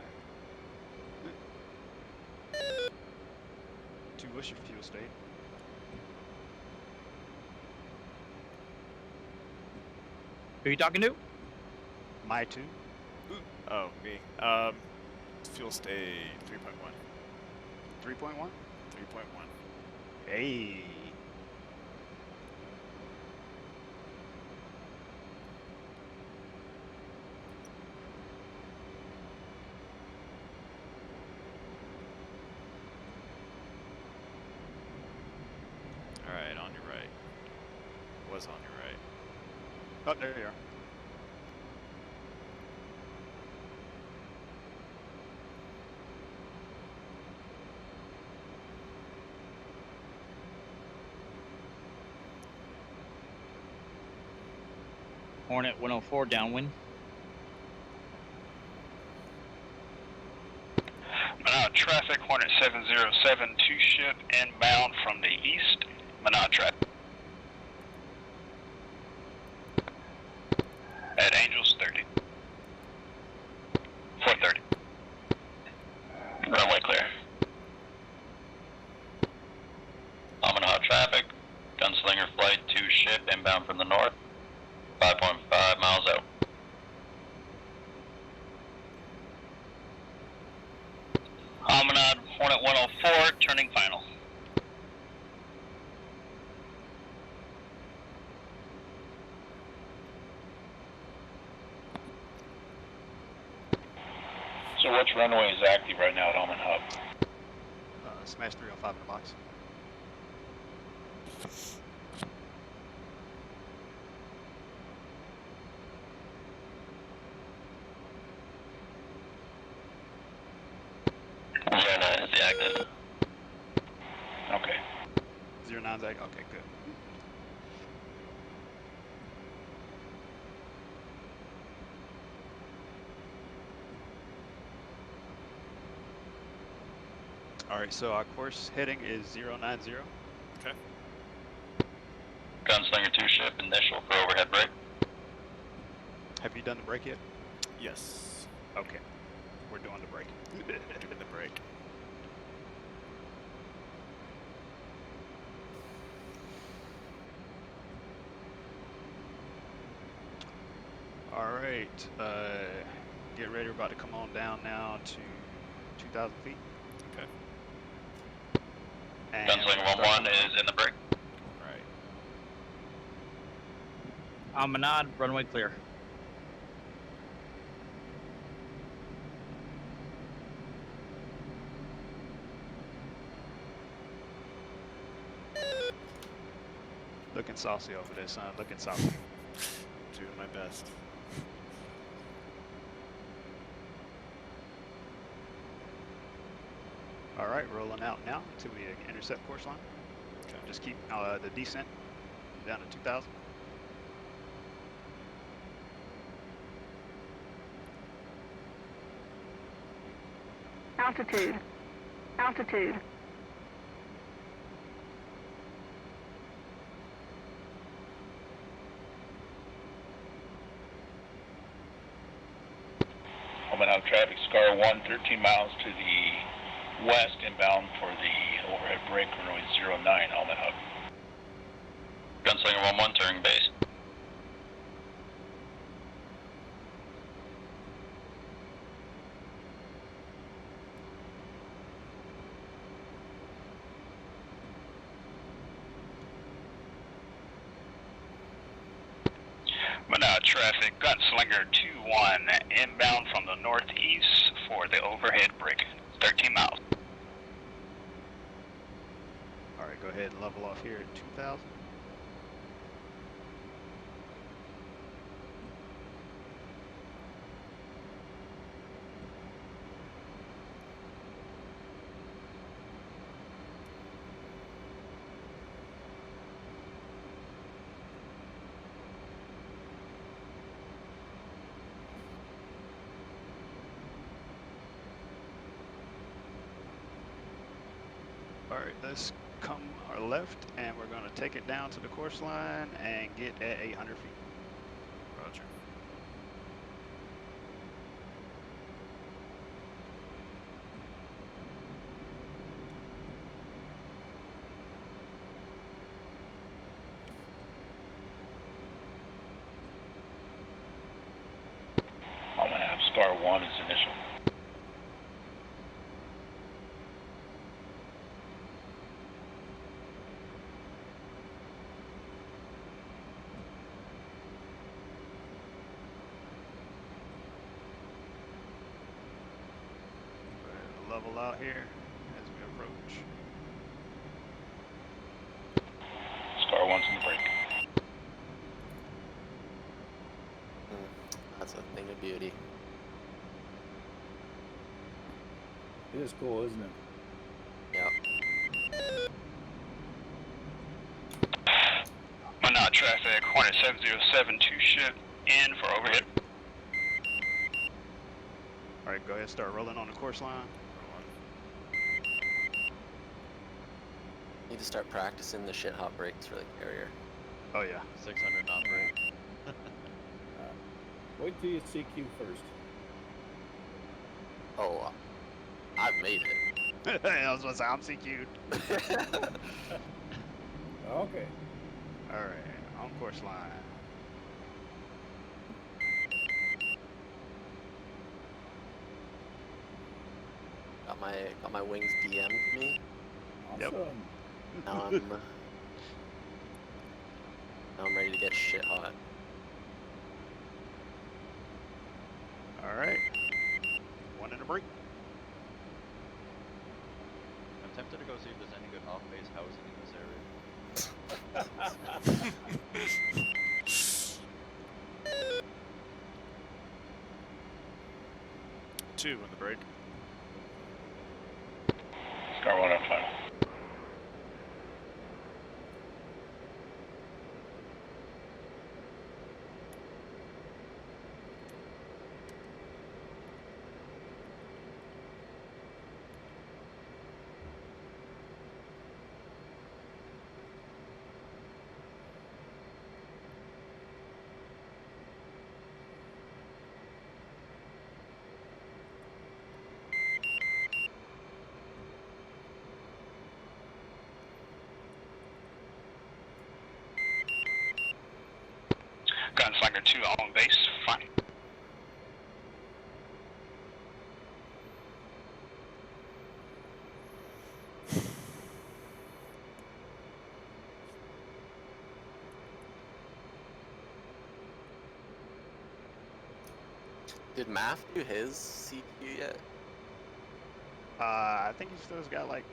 What's your fuel state? Who are you talking to? My 2. Oh, me. Fuel stay 3.1. 3.1. 3.1. Hey. All right, on your right. Was on your right. Oh, there you are. Hornet 104 downwind. Traffic, Hornet 707, 2 ship inbound from the east. Traffic. At Angels 30. 430. Runway clear. Amenhot traffic, Gunslinger flight 2 ship inbound from the north. 5.5 miles out. Promenade, Hornet 104, turning final. So which runway is active right now at Oman Hub? Smash 305 in the box. Zona is the active. Okay. 09's active. Okay, good. Alright, so our course heading is 090. Okay. Gunslinger 2 ship, initial for overhead brake. Have you done the brake yet? Yes. Okay. We're doing the brake. Doing the break. Alright, get ready. We're about to come on down now to 2,000 feet. Okay. And Gunslinger 11 is in the brake. Right. Amanad, runway clear. Looking saucy over there, son. Looking saucy. Doing my best. Alright, rolling out now until we intercept course line. Okay. Just keep the descent down to 2,000. Altitude. Altitude. Oman Hub traffic, Scar 1, 13 miles to the west inbound for the overhead brake runway 09, Oman Hub. Gunslinger 11 turning base. Traffic, Gunslinger 21 inbound from the northeast for the overhead brake. 13 miles. Alright, go ahead and level off here at 2,000. Alright, let's come our left and we're going to take it down to the course line and get at 800 feet. Roger. Oman Hub, Scar 1 is initial. Level out here as we approach. Scar 1's in the brake. That's a thing of beauty. It is cool, isn't it? Yep. Traffic, Hornet 707 2 ship in for overhead. All right, go ahead, start rolling on the course line. Need to start practicing the shit hot brakes for the carrier. Oh yeah. 600 knot brake. Wait till you CQ first. Oh, I've made it. I was gonna say I'm CQ'd. Okay. All right, on course line. Got my wings DM'd me. Yep. Awesome. Now I'm ready to get shit hot. All right. One in a break. I'm tempted to go see if there's any good off-base housing in this area. 2 in the break. Star 1 on final. Gunslinger 2 on base, fine. Did Math do his CQ yet? I think he still's got like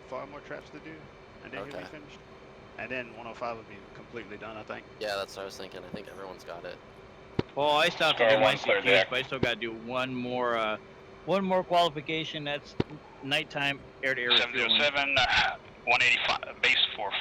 5 more traps to do, and then he'll Okay. be finished. And then 105 will be completely done, I think. Yeah, that's what I was thinking. I think everyone's got it. Well, I still have to Star do my one, clear CQs, deck. but I still got to do one more qualification. That's nighttime air-to-air refueling. 707, 185, base 4,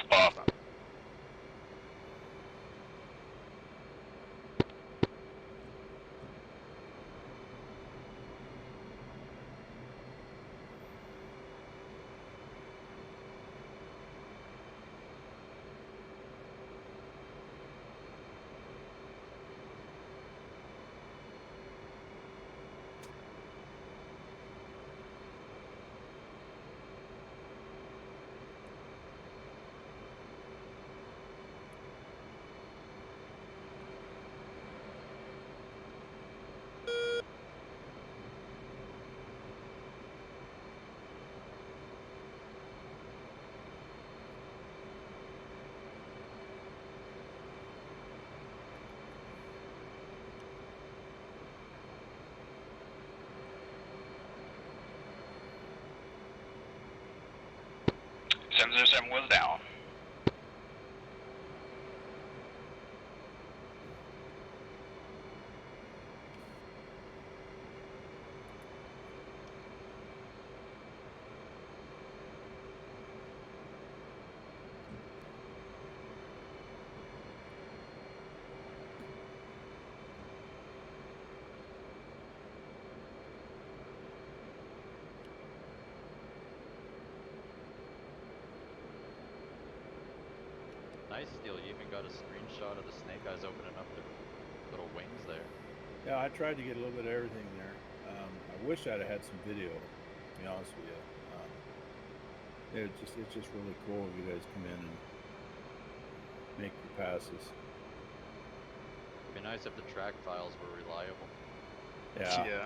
.707 was down. Nice Steel, you even got a screenshot of the snake eyes opening up their little wings there. Yeah, I tried to get a little bit of everything there. I wish I'd have had some video, to be honest with you. It's just really cool if you guys come in and make your passes. It'd be nice if the track files were reliable. Yeah.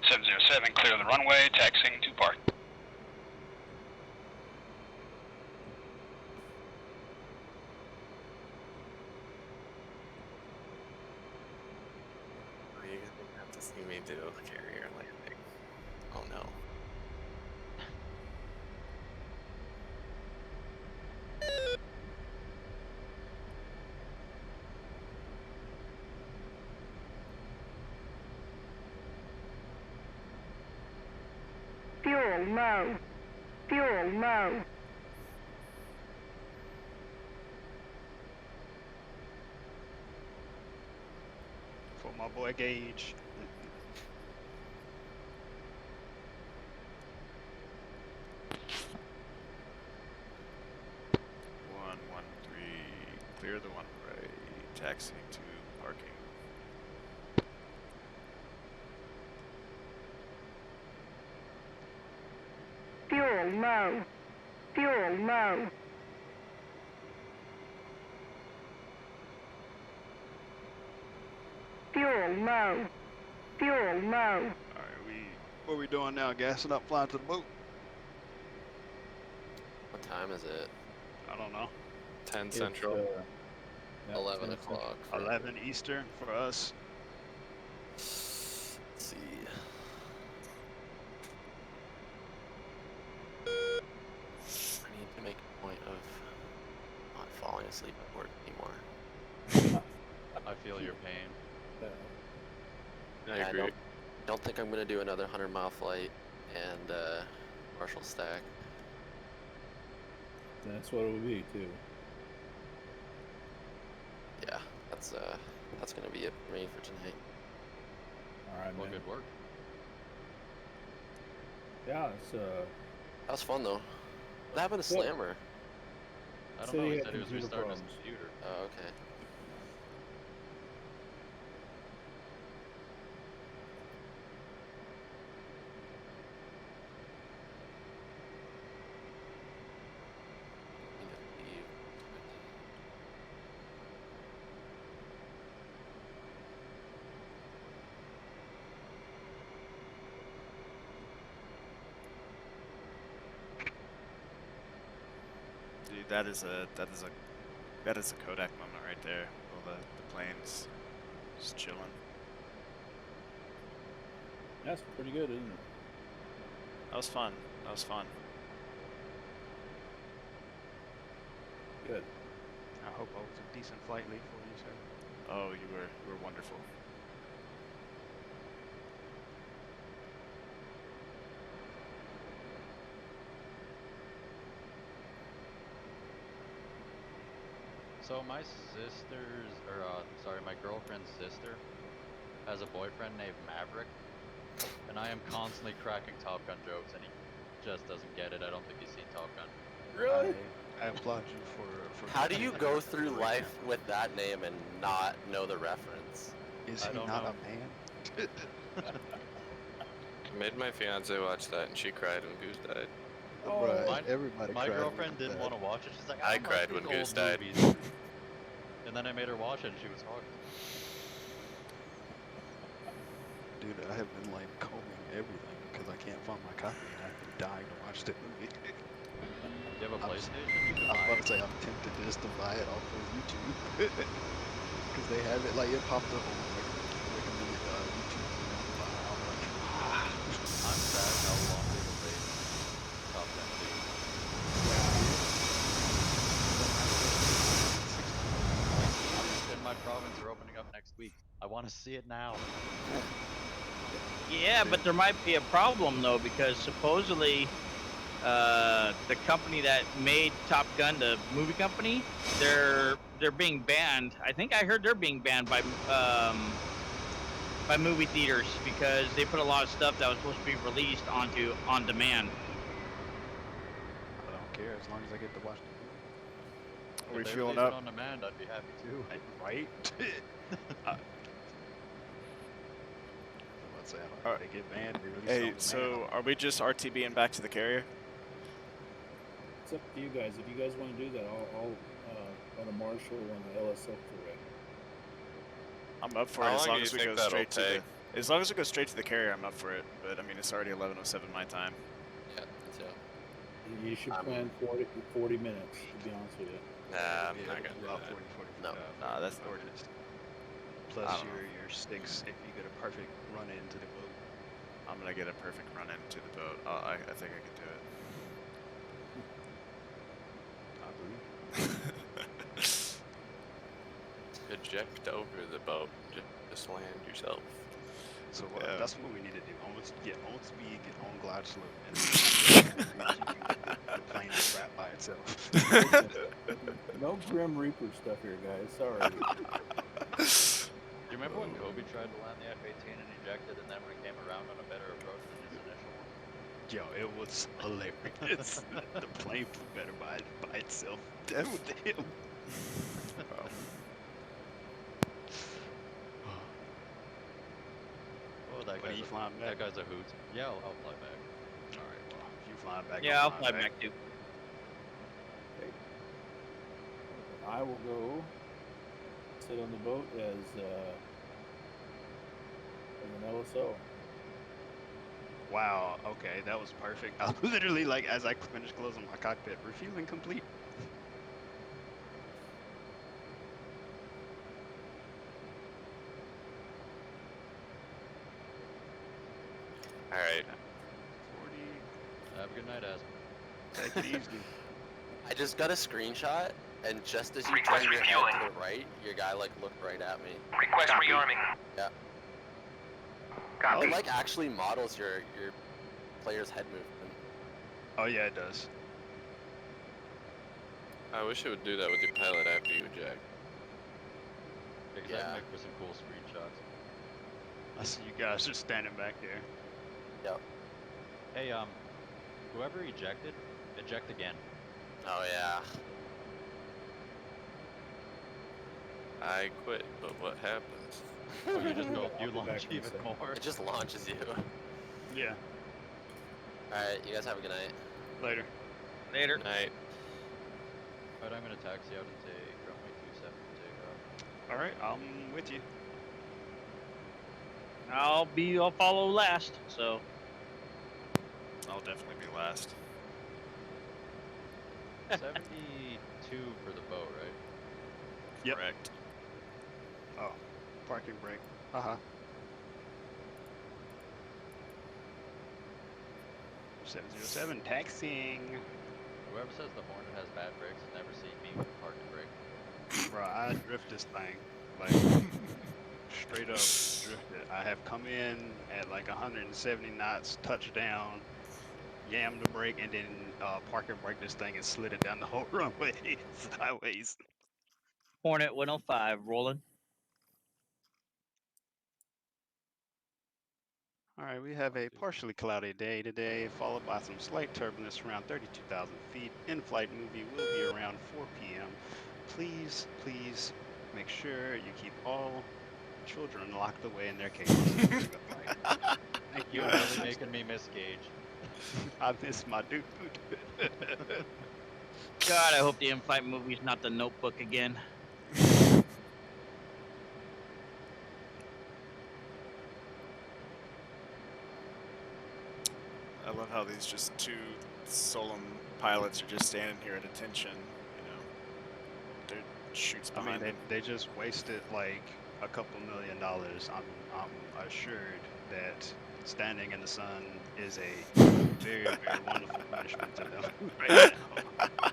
707, clear the runway, taxiing to park. You're gonna have to see me do a carrier landing. Oh no. Fuel low. Fuel low. my boy Gage. One, 1-3, clear the one right, taxiing to parking. Fuel low. Fuel low. Fuel low. Fuel low. Alright, what are we doing now? Gassing up, flying to the boat? What time is it? I don't know. 10 It's, Central. yeah, 11 10 o'clock. for- 11 Eastern for us. Let's see. I need to make a point of not falling asleep at work anymore. I feel your pain. I Yeah, agree. don't think I'm gonna do another 100-mile flight and Marshall stack. That's what it would be too. Yeah, that's gonna be it for me for tonight. All right, Well, man. good work. Yeah, it's That was fun though. What happened to Well, Slammer? I don't Said know. he He had said he was computer restarting his problems. computer. Oh, okay. Need to leave. Dude, that is a Kodak moment right there. All the planes just chilling. that's pretty good, isn't it? That was fun. That was fun. Good. I hope I was a decent flight lead for you, sir. Oh, you were wonderful. So my sister's, or sorry, my girlfriend's sister has a boyfriend named Maverick, and I am constantly cracking Top Gun jokes, and he just doesn't get it. I don't think he's seen Top Gun. Really? I applaud you for How do you go through life with that name and not know the reference? Is I he don't not know. a man? I made my fiance watch that and she cried when Goose died. Oh, Mine- Everybody My cried girlfriend when didn't that. want to watch it. She's like, I don't like cried when these Goose old died. movies." And then I made her watch it, and she was hooked. Dude, I have been like combing everything because I can't find my copy and I've been dying to watch the movie. You have a I was- PlayStation? You can I was buy about it. to say I'm tempted just to buy it off of YouTube because they have it like it popped up on like recommended YouTube. I'm like, I'm sad how long they delayed Top Gun 2. In my province are opening up next week. I want to see it now. Yeah, but there might be a problem though, because supposedly the company that made Top Gun, the movie company, they're being banned. I think I heard they're being banned by movie theaters because they put a lot of stuff that was supposed to be released onto on demand. I don't care as long as I get to watch the movie. Are we If they fueling release it up? on demand, I'd be happy too. Right? Let's say I don't Alright. they get banned. They release it Hey, on so demand. are we just RTBing back to the carrier? It's up to you guys. If you guys want to do that, I'll on the Marshall and the LSF correct. I'm up for How it as long long do as you we think go that'll straight to take? the. As long as we go straight to the carrier, I'm up for it. But I mean, it's already 11:07 my time. Yeah, so You should I'm- plan 40 minutes, to be honest with you. Nah, I'm Yeah, not it'll gonna be do about that. 40, 40. No. Nah, that's not gorgeous. I Plus don't know. your sticks if you get a perfect run into the boat. I'm gonna get a perfect run into the boat. I think I can do it. I believe. Eject over the boat. Just land yourself. So Yeah. that's what we need to do. Almost get on speed, get on glide slope, and then the plane is wrapped by itself. No Grim Reaper stuff here, guys. Sorry. you remember when Kobe tried to land the F-18 and ejected, and then when it came around on a better approach than his initial one? Yo, it was hilarious. The plane flew better by itself. That with him. Oh, that But are guy's you flying back? that guy's a hoot. Yeah, I'll fly back. All right, well, if you flying back, Yeah, I'm I'll fly flying back too. I will go sit on the boat as an LSO. Wow. Okay, that was perfect. I literally like as I finished closing my cockpit, refueling complete. Alright. 40. Have a good night, Aspen. Take it easy. I just got a screenshot, and just as you turned your head to the right, your guy like looked right at me. Request rearming. Yeah. Copy. It like actually models your player's head movement. Oh yeah, it does. I wish it would do that with your pilot after you eject. Because Yeah. that make for some cool screenshots. I see you guys just standing back there. Yep. Hey, whoever ejected, eject again. Oh yeah. I quit, but what happens? Oh, you just go, you I'll be back launch in a even sec. more. It just launches you. Yeah. Alright, you guys have a good night. Later. Later. Night. Alright, I'm gonna taxi out and take runway 27 for takeoff. All right, I'm with you. I'll follow last. So I'll definitely be last. 72 for the boat, right? Yep. Correct. Oh, parking brake. Haha. 707 taxiing. Whoever says the Hornet has bad brakes has never seen me with a parking brake. Bro, I drift this thing. Like, straight up drift it. I have come in at like 170 knots, touchdown, yammed the brake, and then parking brake this thing and slid it down the whole runway sideways. Hornet 105 rolling. All right, we have a partially cloudy day today, followed by some slight turbulence around 32,000 feet. In-flight movie will be around 4 p.m. Please, please make sure you keep all children locked away in their cages. during the flight. Thank you. You're and have a really nice making me miss Gage. day. I miss my dude. God, I hope the in-flight movie's not The Notebook again. I love how these just two solemn pilots are just standing here at attention. You know, their shoots I mean, behind them. they just wasted like a couple $1 million. I'm assured that standing in the sun is a very, very wonderful punishment to them right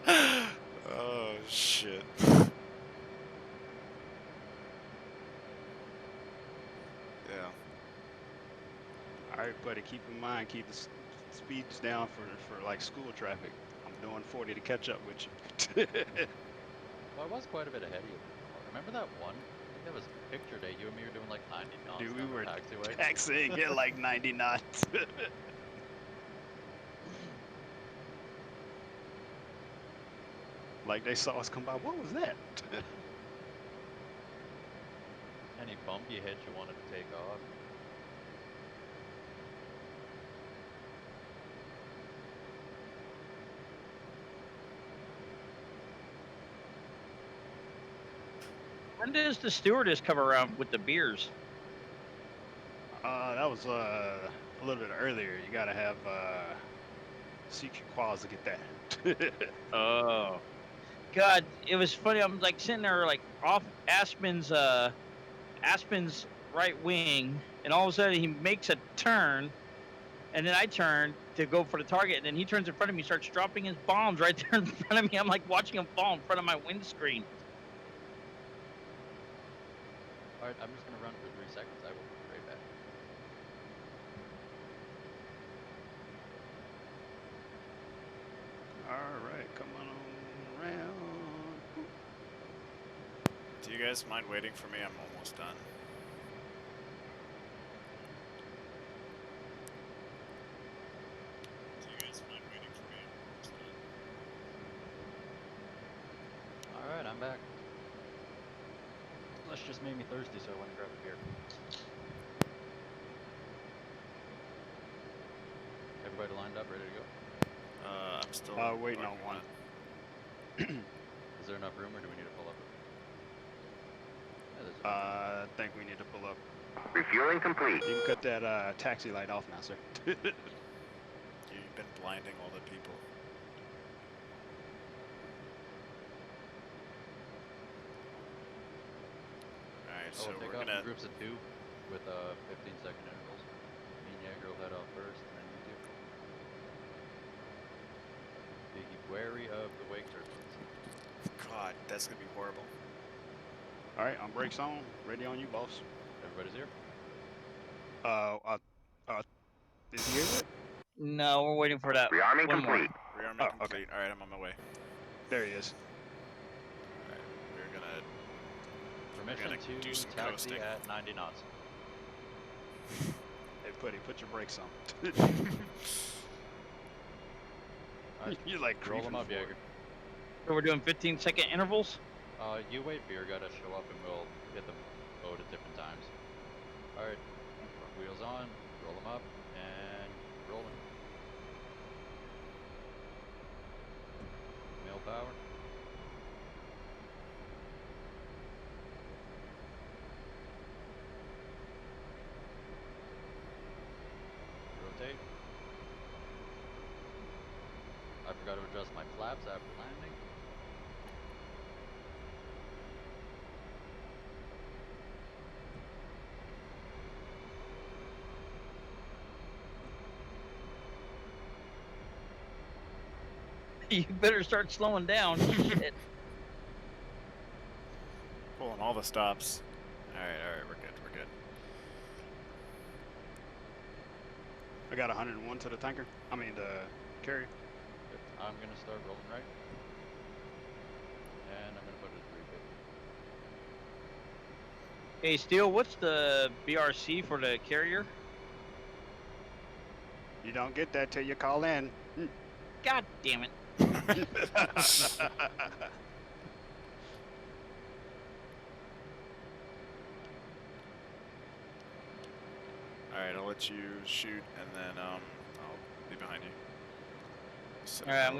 now. Oh shit. Yeah. All right, buddy, keep in mind, keep the speeds down for like school traffic. I'm doing 40 to catch up with you. Well, I was quite a bit ahead of you before. Remember that one? I think that was picture day. You and me were doing like 90 knots Dude, we down the were taxiway. taxiing at like 90 knots. Like they saw us come by. What was that? Any bumpy hit you wanted to take off. When does the stewardess come around with the beers? That was a little bit earlier. You gotta have CQ quals to get that. Oh. God, it was funny. I'm like sitting there like off Aspen's right wing, and all of a sudden he makes a turn, and then I turn to go for the target, and then he turns in front of me, starts dropping his bombs right there in front of me. I'm like watching him fall in front of my windscreen. Alright, I'm just gonna run for 3 seconds. I will be right back. All right, come on around. Do you guys mind waiting for me? I'm almost done. Flesh just made me thirsty, so I went and grabbed a beer. Everybody lined up, ready to go? I'm still waiting on working one. Is there enough room, or do we need to pull up? Yeah, there's I think we need to pull up. Refueling complete. You can cut that taxi light off now, sir. You've been blinding all the people. Alright, so we'll take we're off gonna... in groups of 2 with 15-second intervals. Me and Jaeger will head off first, and then you 2. Be wary of the wake turbulence. God, that's gonna be horrible. All right, on brakes on. Ready on you, boss. Everybody's here? Is he here yet? No, we're waiting for that. Rearming one more. complete. Rearming Oh, complete. Alright, I'm on my way. There he is. Alright, we're gonna... Permission gonna do to some taxi coasting. at 90 knots. Hey, put your brakes on. Alright, You're like roll creeping them up, forward. Jaeger. So we're doing 15-second intervals. You wait for your guy to show up, and we'll hit the boat at different times. Alright, wheels on, roll them up, and rolling. Mill power. Rotate. I forgot to adjust my flaps after landing. You better start slowing down. Shit. Pulling all the stops. Alright, we're good, we're good. I got 101 to the tanker. I mean the carrier. Yep, I'm gonna start rolling right. And I'm gonna put it at 350. Hey, Steel, what's the BRC for the carrier? You don't get that till you call in. God damn it. Alright, I'll let you shoot, and then I'll be behind you. Set All right, up I'm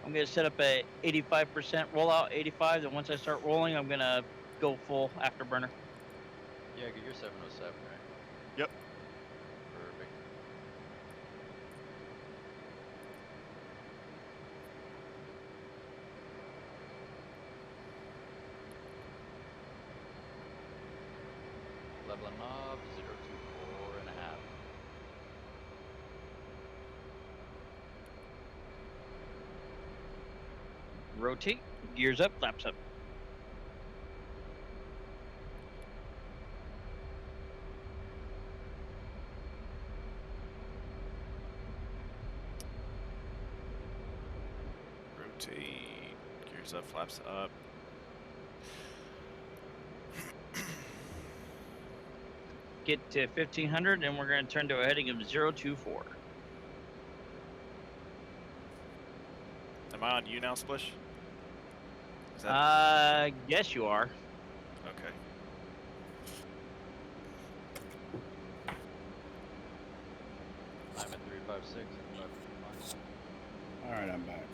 our gonna set up a 85% rollout, 85. Then once I start rolling, I'm gonna go full afterburner. Yeah, you're 707, right? Yep. Perfect. Leveling knob, 024 and a half. Rotate, gears up, flaps up. Rotate. Gears up, flaps up. Get to 1500, and we're gonna turn to a heading of 024. Am I on you now, Splish? Is that... Yes, you are. Okay. I'm at 356. All right, I'm back.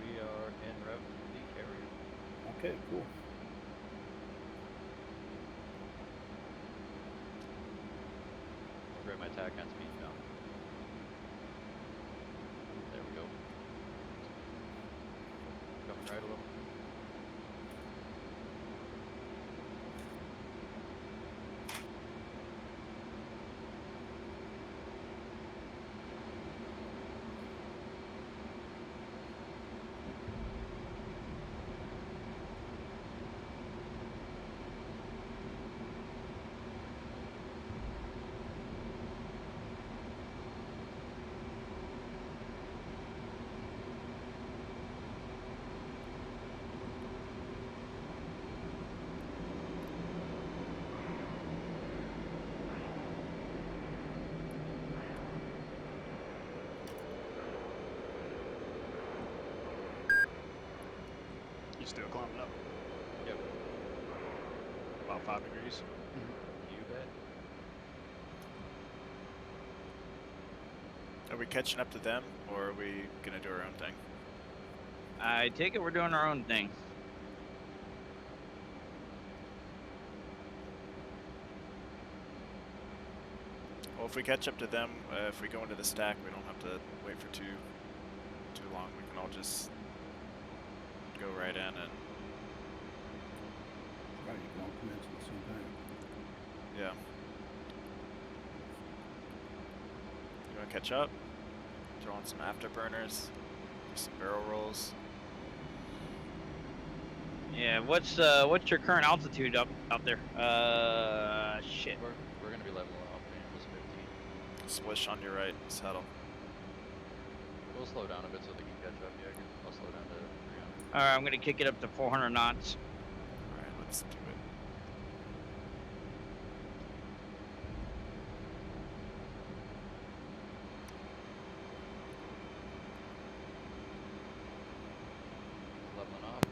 We are en route to the carrier. Okay, cool. I'll grab my tack on speed now. There we go. Coming right a little. You still climbing up? Yep. About 5 degrees. You bet. Are we catching up to them, or are we gonna do our own thing? I take it we're doing our own thing. Well, if we catch up to them, if we go into the stack, we don't have to wait for too long. We can all just go right in and Right, you can all commence at the same time. yeah. You want to catch up? Throw on some afterburners, do some barrel rolls. Yeah, what's your current altitude up there? Shit. We're gonna be leveling off. Plus 15. Swish on your right, settle. We'll slow down a bit so they can catch up. Yeah, I'll slow down to 300. All right, I'm gonna kick it up to 400 knots. All right, let's do it. Leveling off.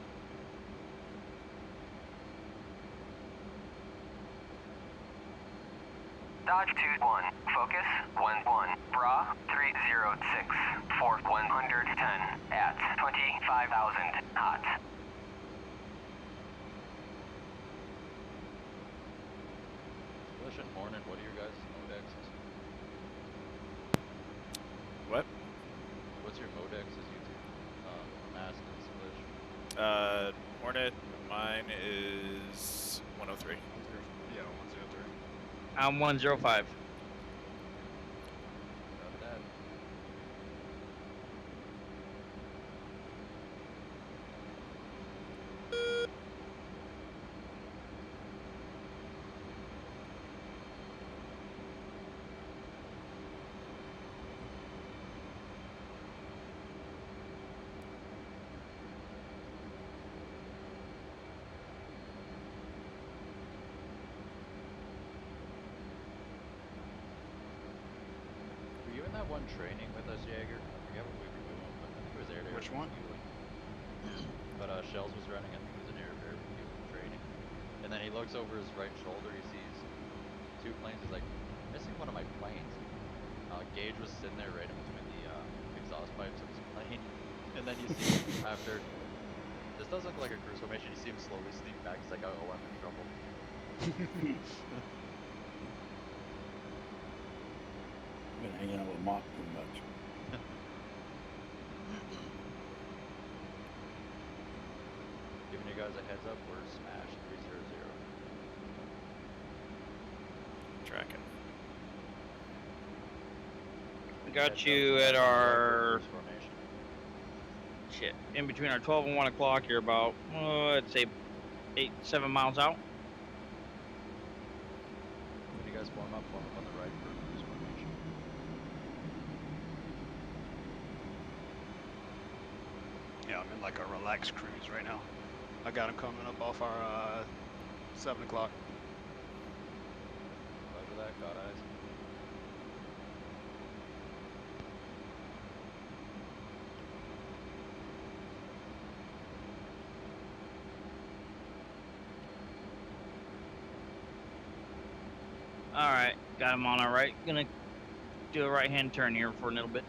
Dodge 2-1, focus 1-1, bra 306, for 110 at 25,000 hot. Splish and Hornet, what are your guys' modexes? What? What's your modexes, you two? Mask and Splish. Hornet, mine is 103. Yeah, 103. I'm 105. Got that. Were you in that one training with us, Jaeger? I forget what we were doing, but I think it was air to air. Which one? But Shells was running, I think it was an air to air training. And then he looks over his right shoulder, he sees 2 planes, he's like, missing one of my planes. Gage was sitting there right in between the exhaust pipes of his plane. And then you see him after, this does look like a cruise formation, you see him slowly sneak back, he's like, oh, I'm in trouble. Been hanging out with Mock too much. Giving you guys a heads up, we're smash 300. Tracking. We got Heads you up, at cruise our formation. shit in between our 12 and 1 o'clock. You're about I'd say 7 miles out. When you guys form up on the right for cruise formation. Yeah, I'm in like a relaxed cruise right now. I got him coming up off our 7 o'clock. Roger that, got eyes. All right, got him on our right. Gonna do a right-hand turn here for a little bit.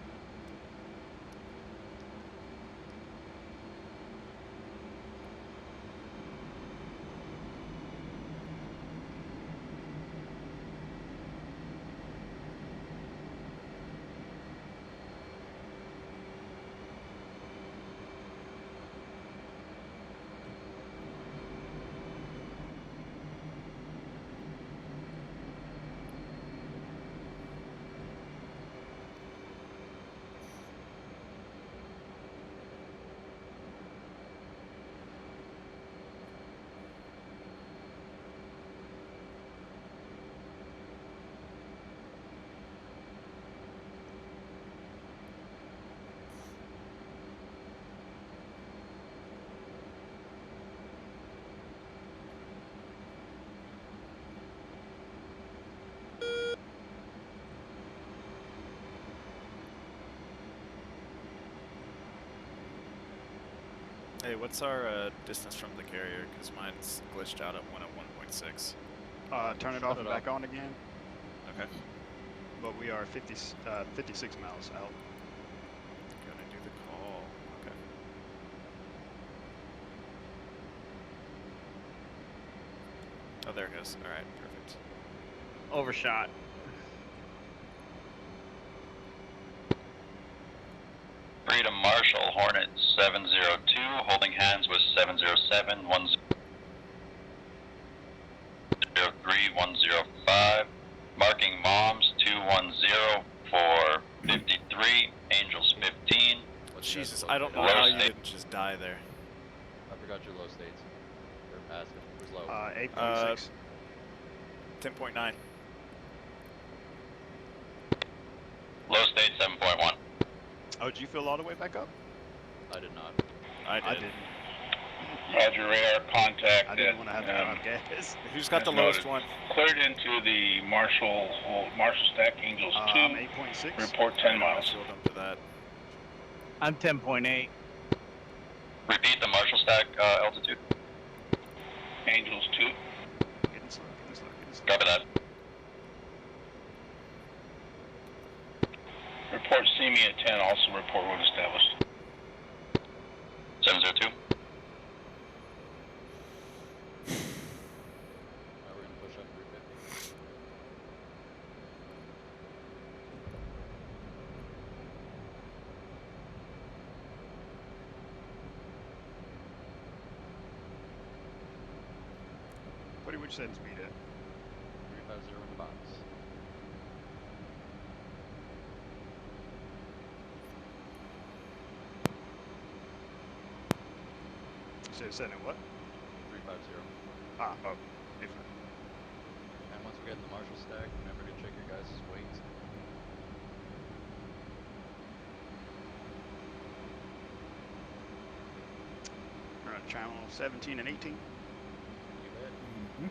Hey, what's our distance from the carrier? Because mine's glitched out at 1.6. Turn it Shut off it and off. back on again. Okay. But we are 56 miles out. Gonna do the call. Okay. Oh, there it goes. Alright, perfect. Overshot. Freedom Marshal, Hornet 702, holding hands with 707, 103, 105, marking Moms 210 for 53, Angels 15. What's your Jesus, guys' I don't know low how state? you didn't just die there. I forgot your low states. Or passive. Who's low? 8.6. 10.9. Low state 7.1. Oh, did you fill all the way back up? I did not. I did. I didn't. Roger, radar contact. I didn't want to have to drive gas. Who's got the That's lowest noted. one? Cleared into the Marshall Stack Angels 2. I'm 8.6. Report 10 miles. Fueled up to that. I'm 10.8. Repeat the Marshall stack altitude. Angels 2. Getting slow, getting slow, getting slow. Copy that. Report see me at 10. Also report road established. 702. Now we're gonna push up 350. What are you setting speed at? 350 in the box. You said setting at what? 350. Ah, oh, different. And once we get in the Marshall stack, remember to check your guys' weights. We're on channel 17 and 18. You bet. Mhm.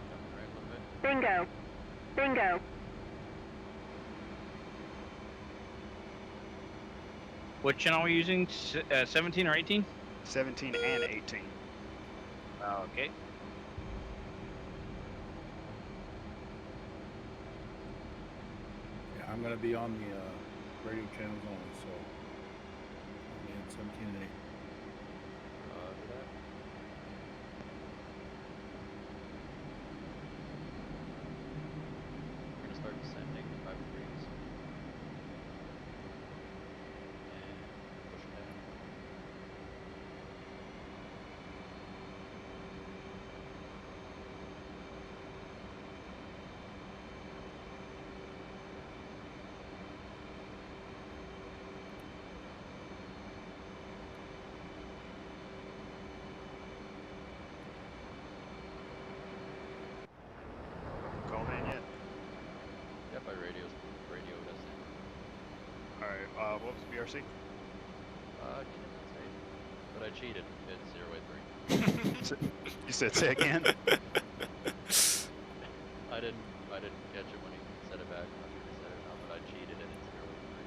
Jumping right a little bit. Bingo. Bingo. What channel are we using? 17 or 18? 17 and 18. Okay. Yeah, I'm gonna be on the radio channels only, so I'm in 17 and 8. Do that. We're gonna start descending 5 degrees. And push down. Called in yet? Yep, I radioed us in. Alright, what was the BRC? Didn't say. But I cheated. It's 083. You said say again? I didn't catch it when he said it back. I'm not sure if he said it or not, but I cheated and it's 083.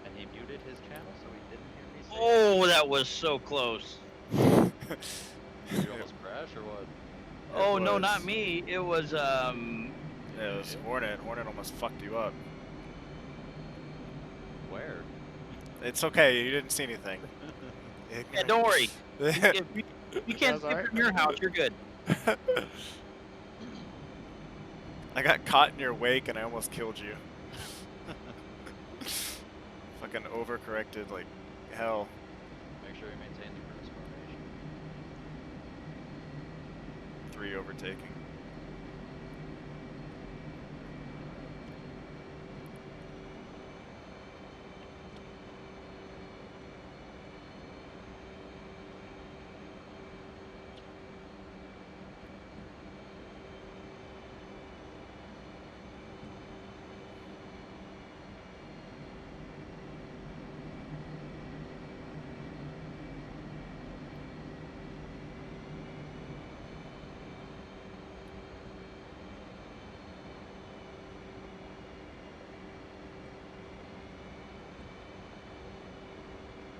And he muted his channel so he didn't hear me say Oh, that was so close. Did you almost crash or what? Oh no, was- not me. It was Yeah, it was Hornet. Hornet almost fucked you up. Where? It's okay, you didn't see anything. Yeah, don't worry. If you can't That's see alright. from your house, you're good. I got caught in your wake and I almost killed you. Fucking overcorrected like hell. Make sure you maintain the cruise. 3 overtaking.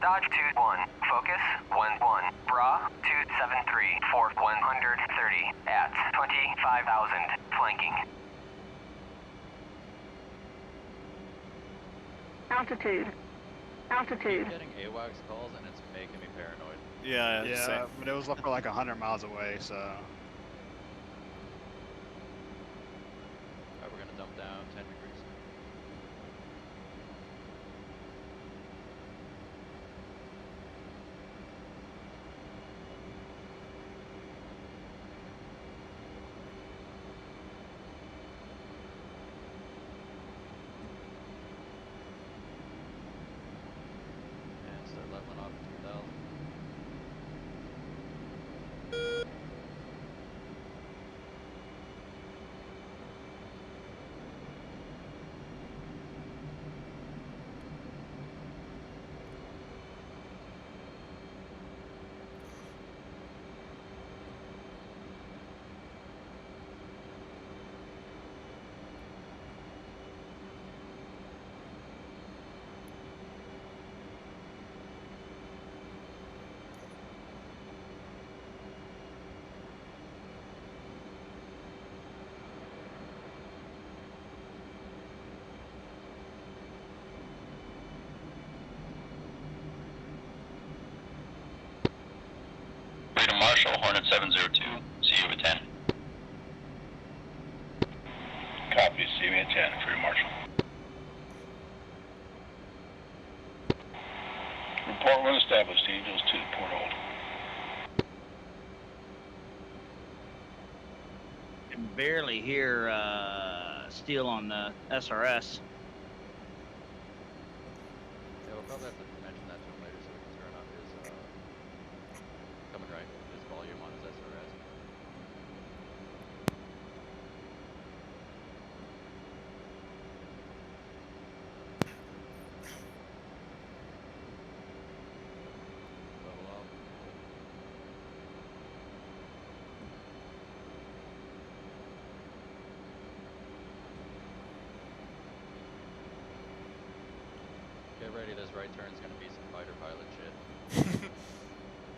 Dodge 2-1, focus 1-1, Bra 273 for 130 at 25,000, flanking. Altitude. Altitude. I'm getting AWACS calls and it's making me paranoid. Yeah, Yeah, same. but it was for like 100 miles away, so. Alright, we're gonna dump down 10 degrees. And start leveling off 2,000. Freedom Marshal, Hornet 702, see you at 10. Copy, see me at 10, Freedom Marshal. Report when established, Angels 2, Port Hold. Can barely hear Steel on the SRS. Yeah, we'll probably have to mention that to him later so we can turn up his, coming right, his volume on his SRS. Level up. Get ready, this right turn's gonna be some fighter pilot shit.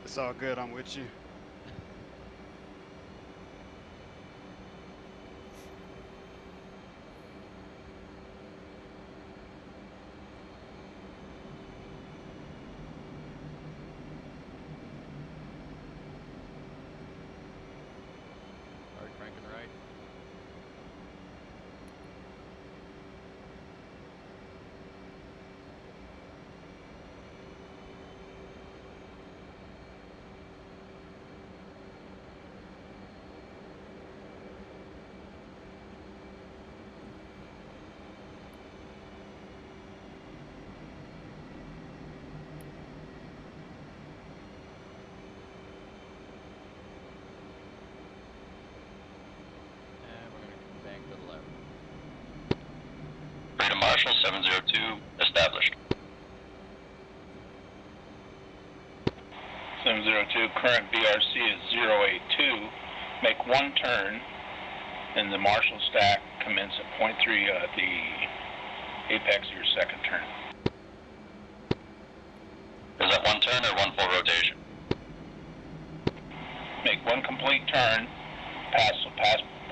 It's all good, I'm with you. Alright, cranking right. And we're gonna bank to the left. Freedom Marshal, 702, established. 702, current BRC is 082. Make one turn, and the Marshal stack commence at point 3 at the apex of your second turn. Is that one turn or one full rotation? Make one complete turn, pass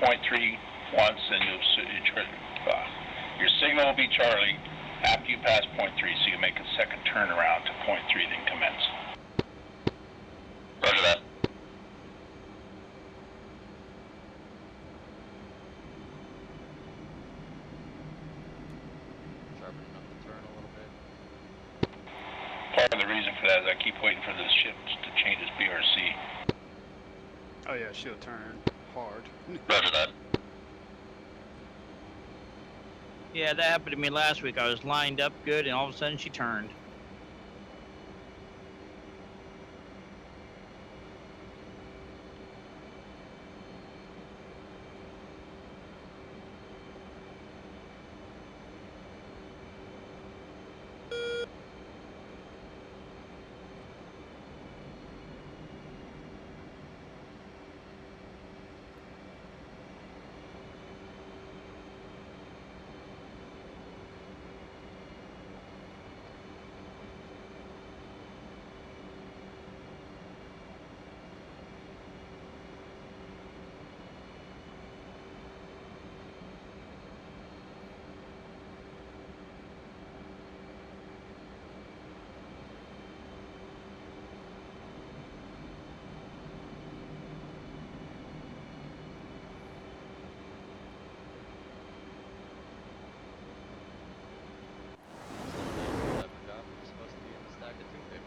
point 3 once, and your signal will be Charlie after you pass point 3, so you make a second turn around to point 3, then commence. Roger that. Sharpening up the turn a little bit. Part of the reason for that is I keep waiting for the ship to change its BRC. Oh yeah, she'll turn. hard. Roger that. Yeah, that happened to me last week. I was lined up good, and all of a sudden she turned. I forgot we're supposed to be in the stack at 250.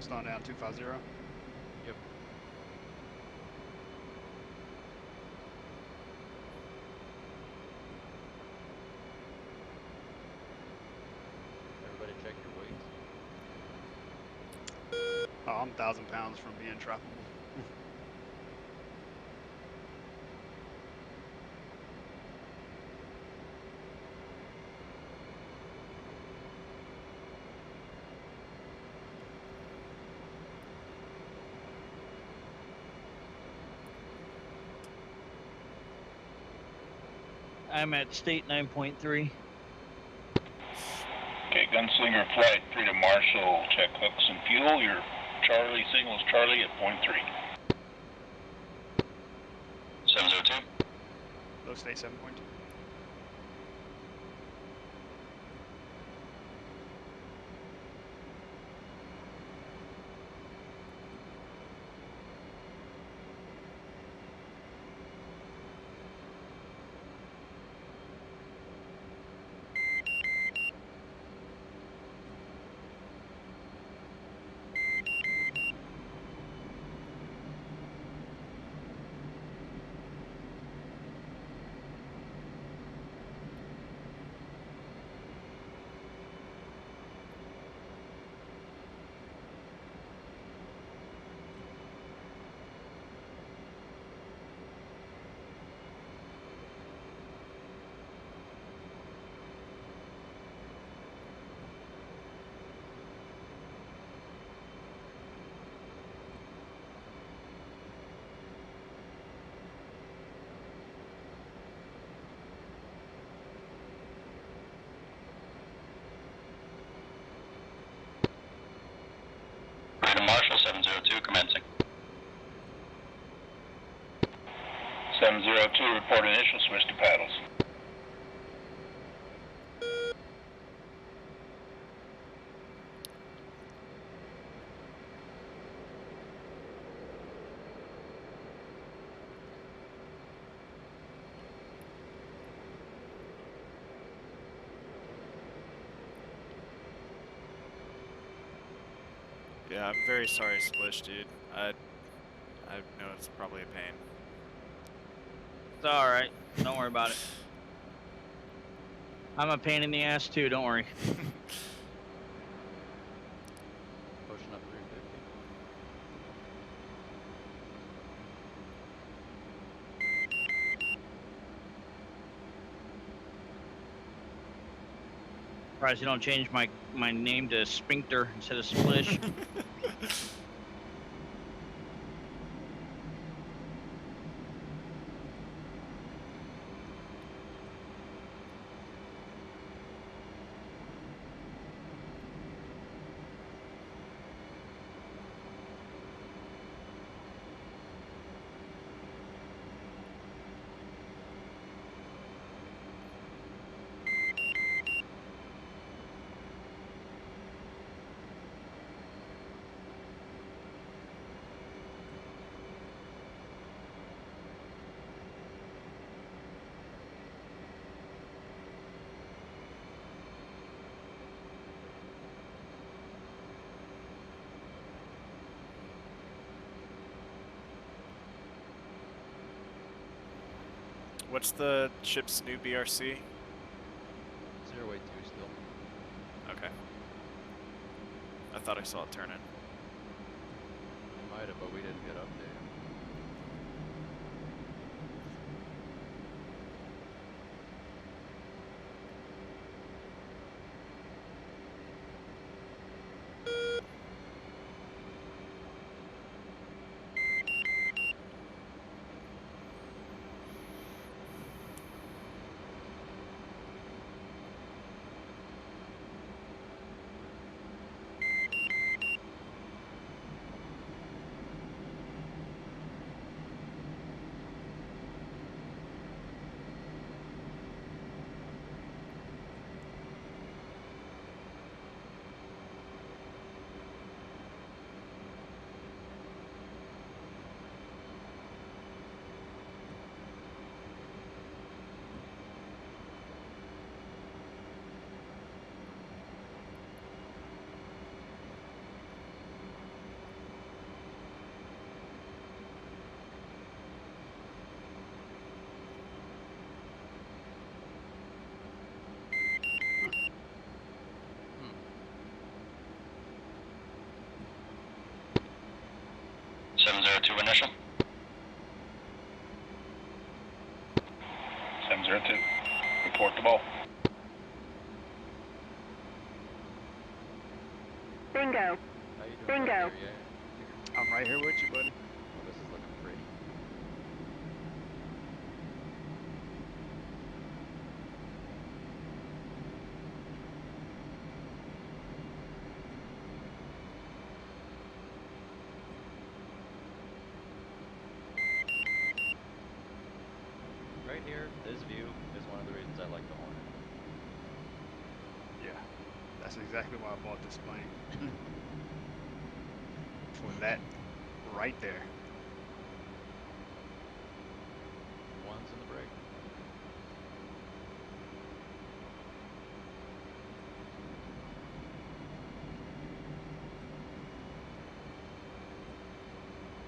Slowing down 250. Yep. Everybody check your weights. Oh, I'm 1,000 pounds from being droppable. I'm at state 9.3. Okay, Gunslinger Flight 3 to Marshall, check hooks and fuel. Your Charlie signals Charlie at point 3. 702. Low state 7.2. Freedom Marshall 702 commencing. 702, report initial, switch to paddles. Yeah, I'm very sorry, Splish, dude. I know it's probably a pain. It's alright. Don't worry about it. I'm a pain in the ass too, don't worry. Pushing up 350. Surprised you don't change my name to Sphincter instead of Splish. What's the ship's new BRC? 082 still. Okay. I thought I saw it turn in. Might have, but we didn't get updated. (702) initial. 702. Report the ball. Bingo. How you doing? Bingo. Right here? Yeah. I'm right here with you, buddy. Oh, this is looking pretty. Right here, this view is one of the reasons I like the Hornet. Yeah, that's exactly why I bought this plane. For that right there. One's in the break.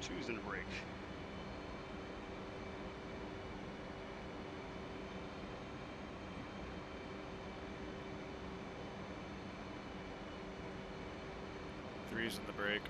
Two's in the break. Three's in the break.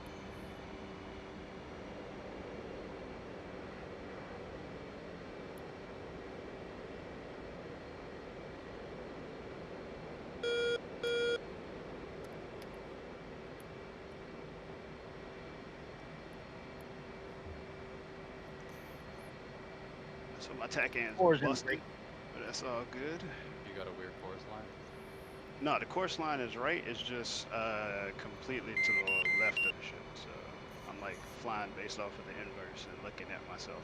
So my tack ends Four's in the busted, break. but that's all good. You got a weird course line. No, the course line is right. It's just completely to the left of the ship. So I'm like flying based off of the inverse and looking at myself.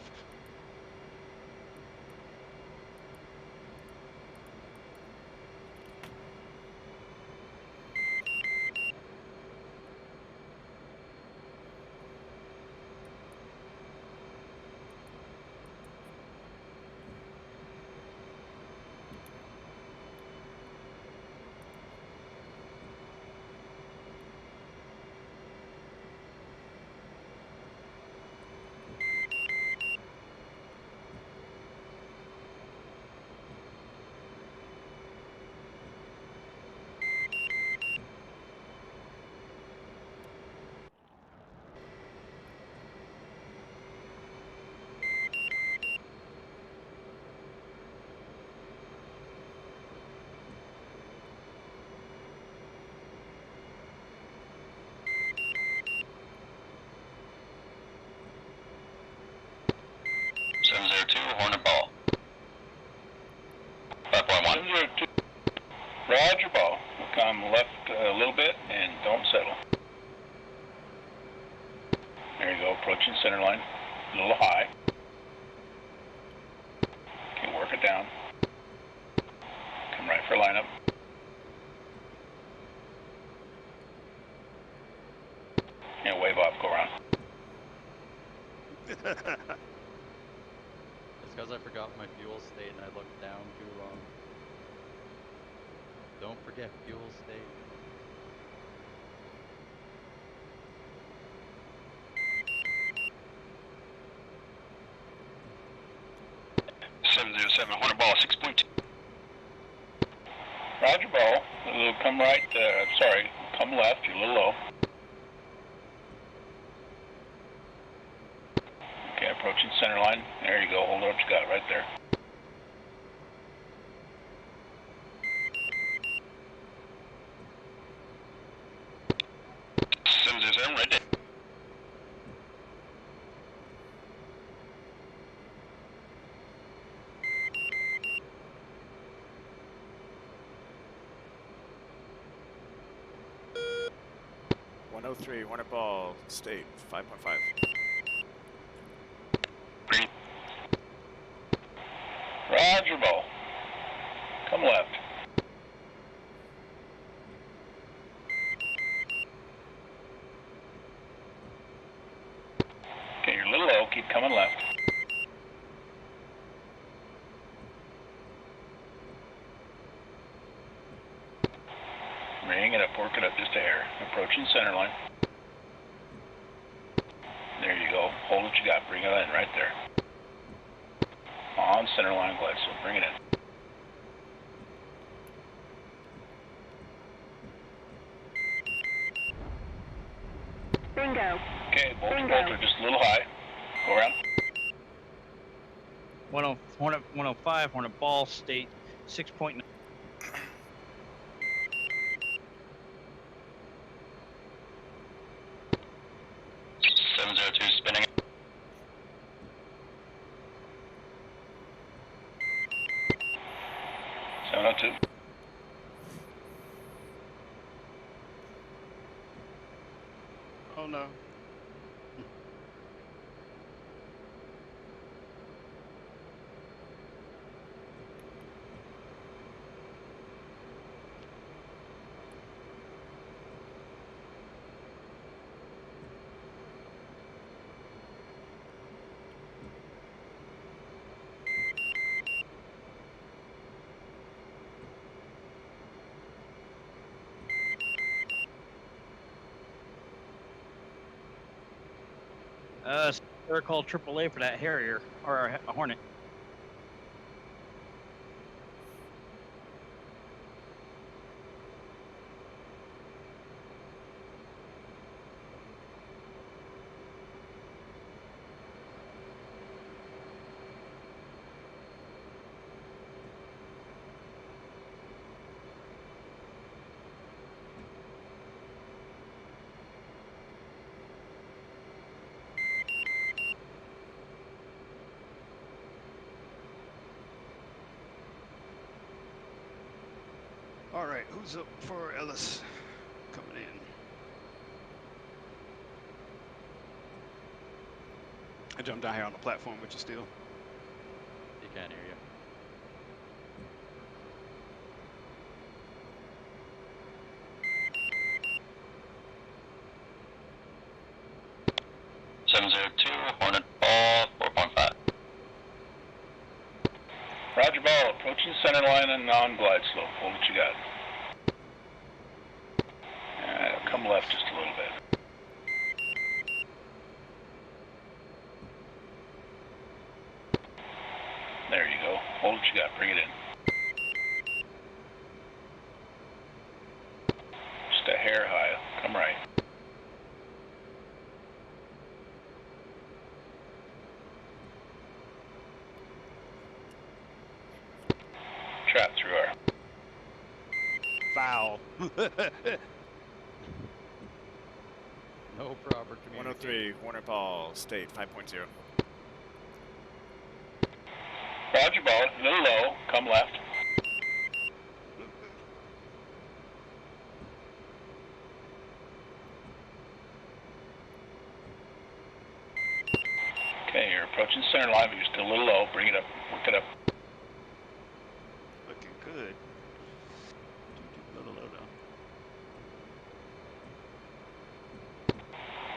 Hornet ball. 5.1. 702. Roger ball. We'll come left a little bit and don't settle. There you go, approaching center line. A little high. Okay, work it down. Come right for lineup. And wave off, go around. It's because I forgot my fuel state and I looked down too long. Don't forget fuel state. 707, Hornet Ball 6.2. Roger, Ball. Come right, sorry, come left, you're a little low. Okay, approaching center line. There you go, hold up what you got right there. Right there. .103 Hornet Ball State 5.5. Green. Roger, Ball. Come left. Okay, you're a little low, keep coming left. Bring it up, work it up just a hair. Approaching center line. There you go. Hold what you got. Bring it in right there. On center line glide, so bring it in. Bingo. Okay, bolt to Bingo. bolt are just a little high. Go around. 105 Hornet Ball State 6.9. 702 spinning. .702. Oh no. They're called AAA for that Harrier or a Hornet. All right, who's up for Ellis coming in? I jumped down here on the platform with you still. He can't hear you. Hornet Ball 4.5. Roger, Ball. Approaching center line and non-glide slope. Hold what you got. Come left just a little bit. There you go. Hold what you got. Bring it in. Just a hair high. Come right. Trap through our. Foul. No proper communication. 103 Hornet Ball State 5.0. Roger, Ball. A little low. Come left. Okay, you're approaching center line, but you're still a little low. Bring it up. Work it up. Looking good. Little low down.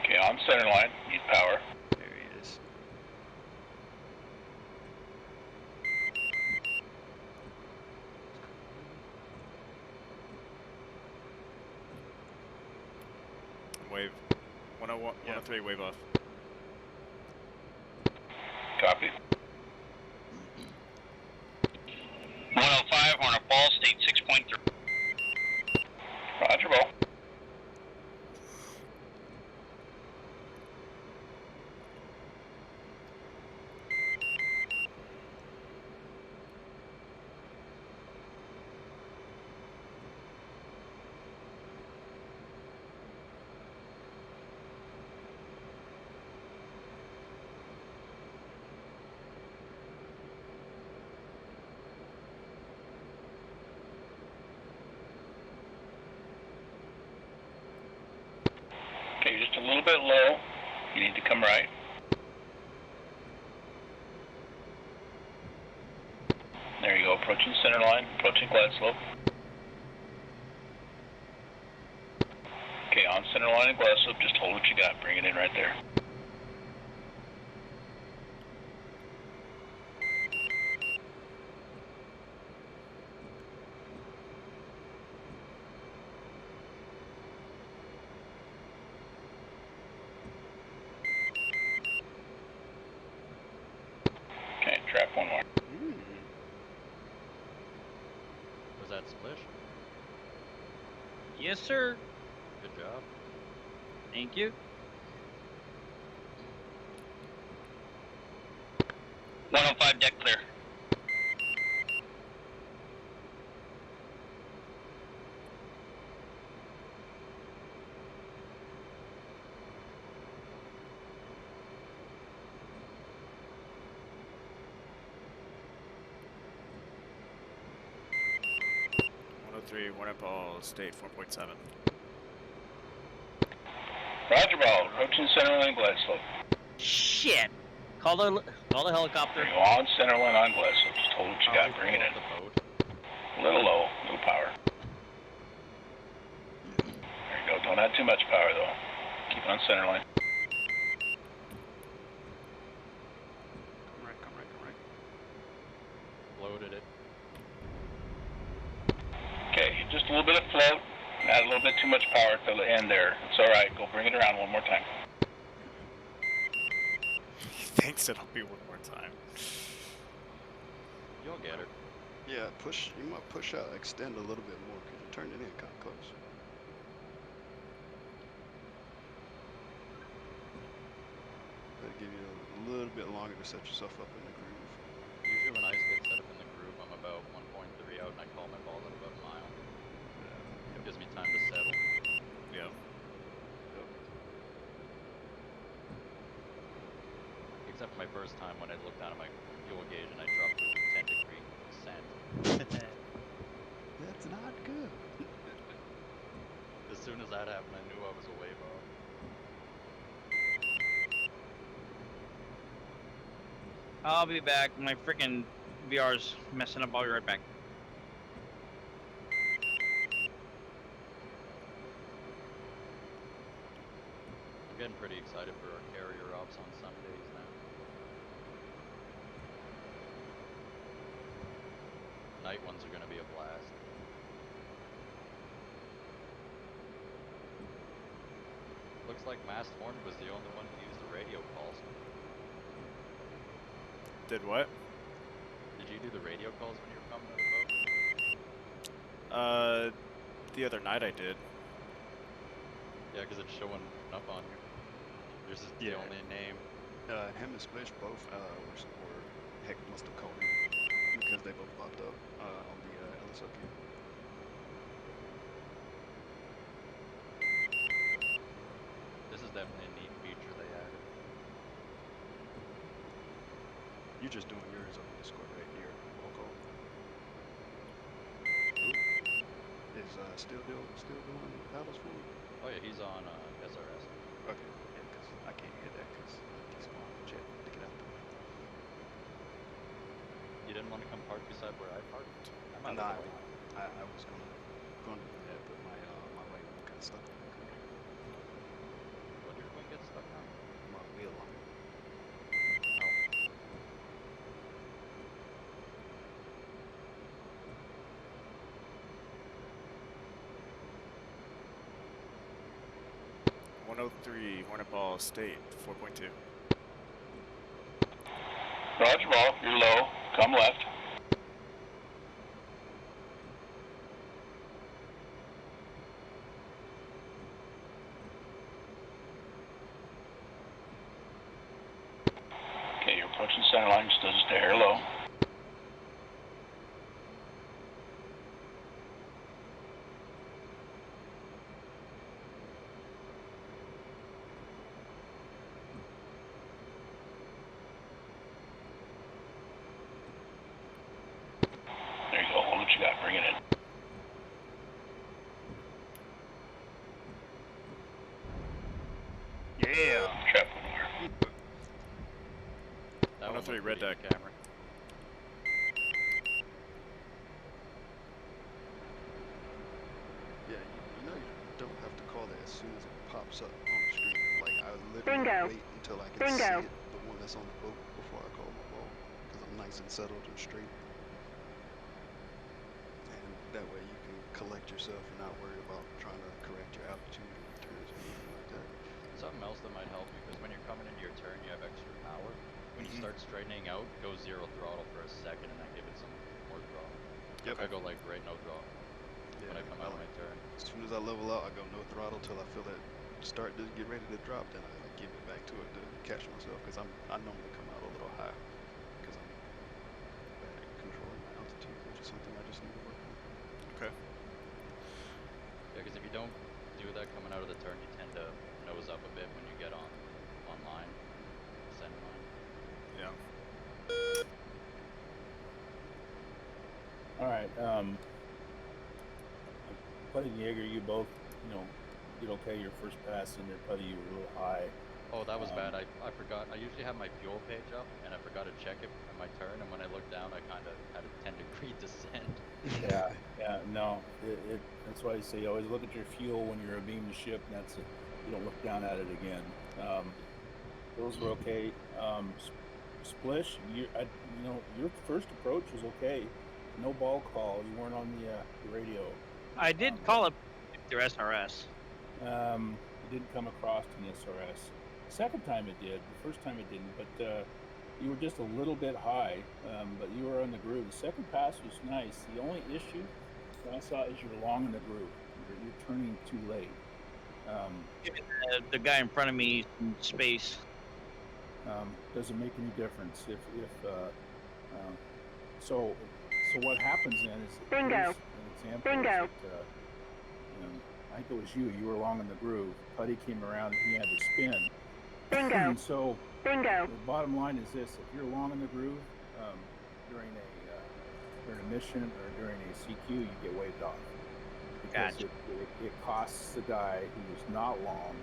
Okay, on center line. Need power. There he is. Wave. 101, 103 wave off. Copy. you're just a little bit low. You need to come right. There you go, approaching center line, approaching glide slope. Okay, on center line and glide slope, just hold what you got, bring it in right there. Okay, trap one more. Was that Splish? Yes, sir. Good job. Thank you. 105 deck clear. Warner Ball, State 4.7. Roger ball, approaching center line glide slope. Shit. Call the helicopter. There you go, on center line on glide slope, just hold what you got, bring it in. A little low, no power. There you go, don't add too much power though. Keep on center line. Come right, come right, come right. Loaded it. Okay, just a little bit of float, add a little bit too much power at the end there. It's alright, go bring it around one more time. He thinks it'll be one more time. You'll get her. Yeah, push. You might push out, extend a little bit more because you turned it in kind of close. That'll give you a little bit longer to set yourself up in the groove. Usually when I get set up in the groove, I'm about 1.3 out and I call my ball at about a mile. It gives me time to settle. Yeah. Except for my first time when I looked down at my fuel gauge and I dropped to 10-degree descent. That's not good. As soon as that happened, I knew I was a wave off. I'll be back. My freaking VR's messing up. I'll be right back. I'm getting pretty excited for our carrier ops on some days now. Night ones are going to be a blast. Looks like Masked Horn was the only one who used the radio calls. Did what? Did you do the radio calls when you were coming to the boat? The other night I did. Yeah, because it's showing up on you. Yours is the only name. Him and Splish both were heck must have called him because they both popped up on the LSOP. This is definitely a neat feature they added. You're just doing yours on Discord right here. Roll call. Is still doing battles for me? Oh yeah, he's on SRS. Okay, yeah, because I can't hear that because he's on jet to get out there. You didn't want to come park beside where I parked? I'm out Nah, of the way. I was going to do that, but my right wheel got stuck. What did your wing get stuck on? My wheel. Oh. Hornet Ball, State 4.2. Roger ball, you're low, come left. Okay, you're approaching center line, still just a hair low. There you go, hold what you got, bring it in. 103 red deck. Camera. Yeah, you know you don't have to call it as soon as it pops up on the screen. Like, I literally Bingo. wait until I can Bingo. see it, the one that's on the boat, before I call my ball, because I'm nice and settled and straight. And that way you can collect yourself. You're not worried about trying to correct your altitude or turns or anything like that. Something else that might help you, because when you're coming into your turn, you have extra power. When you start straightening out, go 0 throttle for a second, and then give it some more throttle. Yep. I go like right no throttle Yeah, when I come out of my turn. as soon as I level out, I go no throttle till I feel it start to get ready to drop. Then I like give it back to it to catch myself, because I normally come out a little high because I'm bad at controlling my altitude, which is something I just need to work on. Okay. Yeah, because if you don't do that coming out of the turn, you tend to nose up a bit when you get online, send line. Yeah. All right. Putty and Jaeger, you both, did okay. Your first pass in there, Putty, you were a little high. Oh, that was bad. I forgot. I usually have my fuel page up, and I forgot to check it at my turn. And when I looked down, I kind of had a 10-degree descent. Yeah. No, that's why I say you always look at your fuel when you're abeam the ship. And that's it. You don't look down at it again. Those were okay. Splish, your first approach was okay. No ball call. You weren't on the radio. I did call up their SRS. It didn't come across in the SRS. The second time it did. The first time it didn't. But you were just a little bit high. But you were on the groove. The second pass was nice. The only issue that I saw is you're long in the groove. You're turning too late. The guy in front of me in space. Doesn't make any difference so what happens then is Bingo. here's an example. Bingo. Is that, I think it was you were long in the groove. Putty came around and he had to spin. Bingo. And so Bingo. the bottom line is this: if you're long in the groove during a mission or during a CQ, you get waved off because Gotcha. it costs the guy who is not long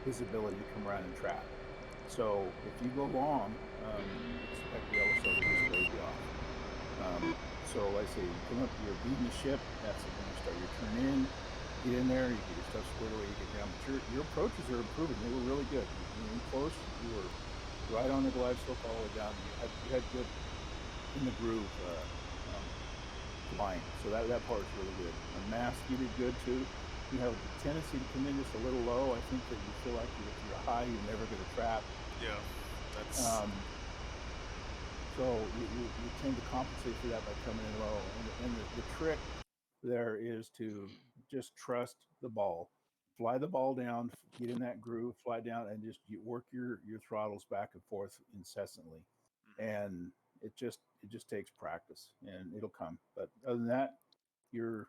his ability to come around and trap. So if you go long, expect the LSO to just wave you off. So like I say, you come up, you're beating the ship. That's when you start your turn in. Get in there, you get your stuff squared away, you get down. But your approaches are improving. They were really good. You were in close. You were right on the glide slope all the way down. You had good in the groove flying. So that part was really good. On mask, you did good too. You have a tendency to come in just a little low. I think that you feel like if you're high, you're never going to trap. Yeah. That's. So you tend to compensate for that by coming in low. And the trick there is to just trust the ball. Fly the ball down, get in that groove, fly down, and just work your throttles back and forth incessantly. And it just takes practice, and it'll come. But other than that, you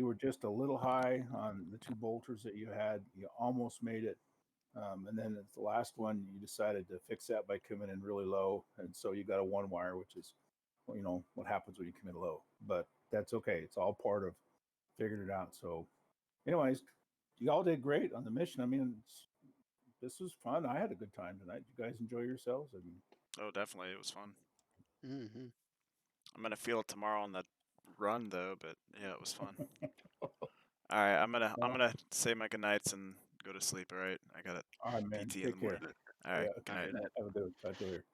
were just a little high on the two bolters that you had. You almost made it. And then at the last one, you decided to fix that by coming in really low. And so you got a one wire, which is, what happens when you come in low. But that's okay. It's all part of figuring it out. So anyways, you all did great on the mission. I mean, this was fun. I had a good time tonight. You guys enjoy yourselves? I mean, Oh, definitely. It was fun. Mm-hmm. I'm going to feel it tomorrow on the run, though, but yeah, it was fun. All right, I'm gonna say my goodnights and go to sleep. All right, I got it. all right, man. PT in Take the care. morning. All right, good night. Have a good one. Talk to you later.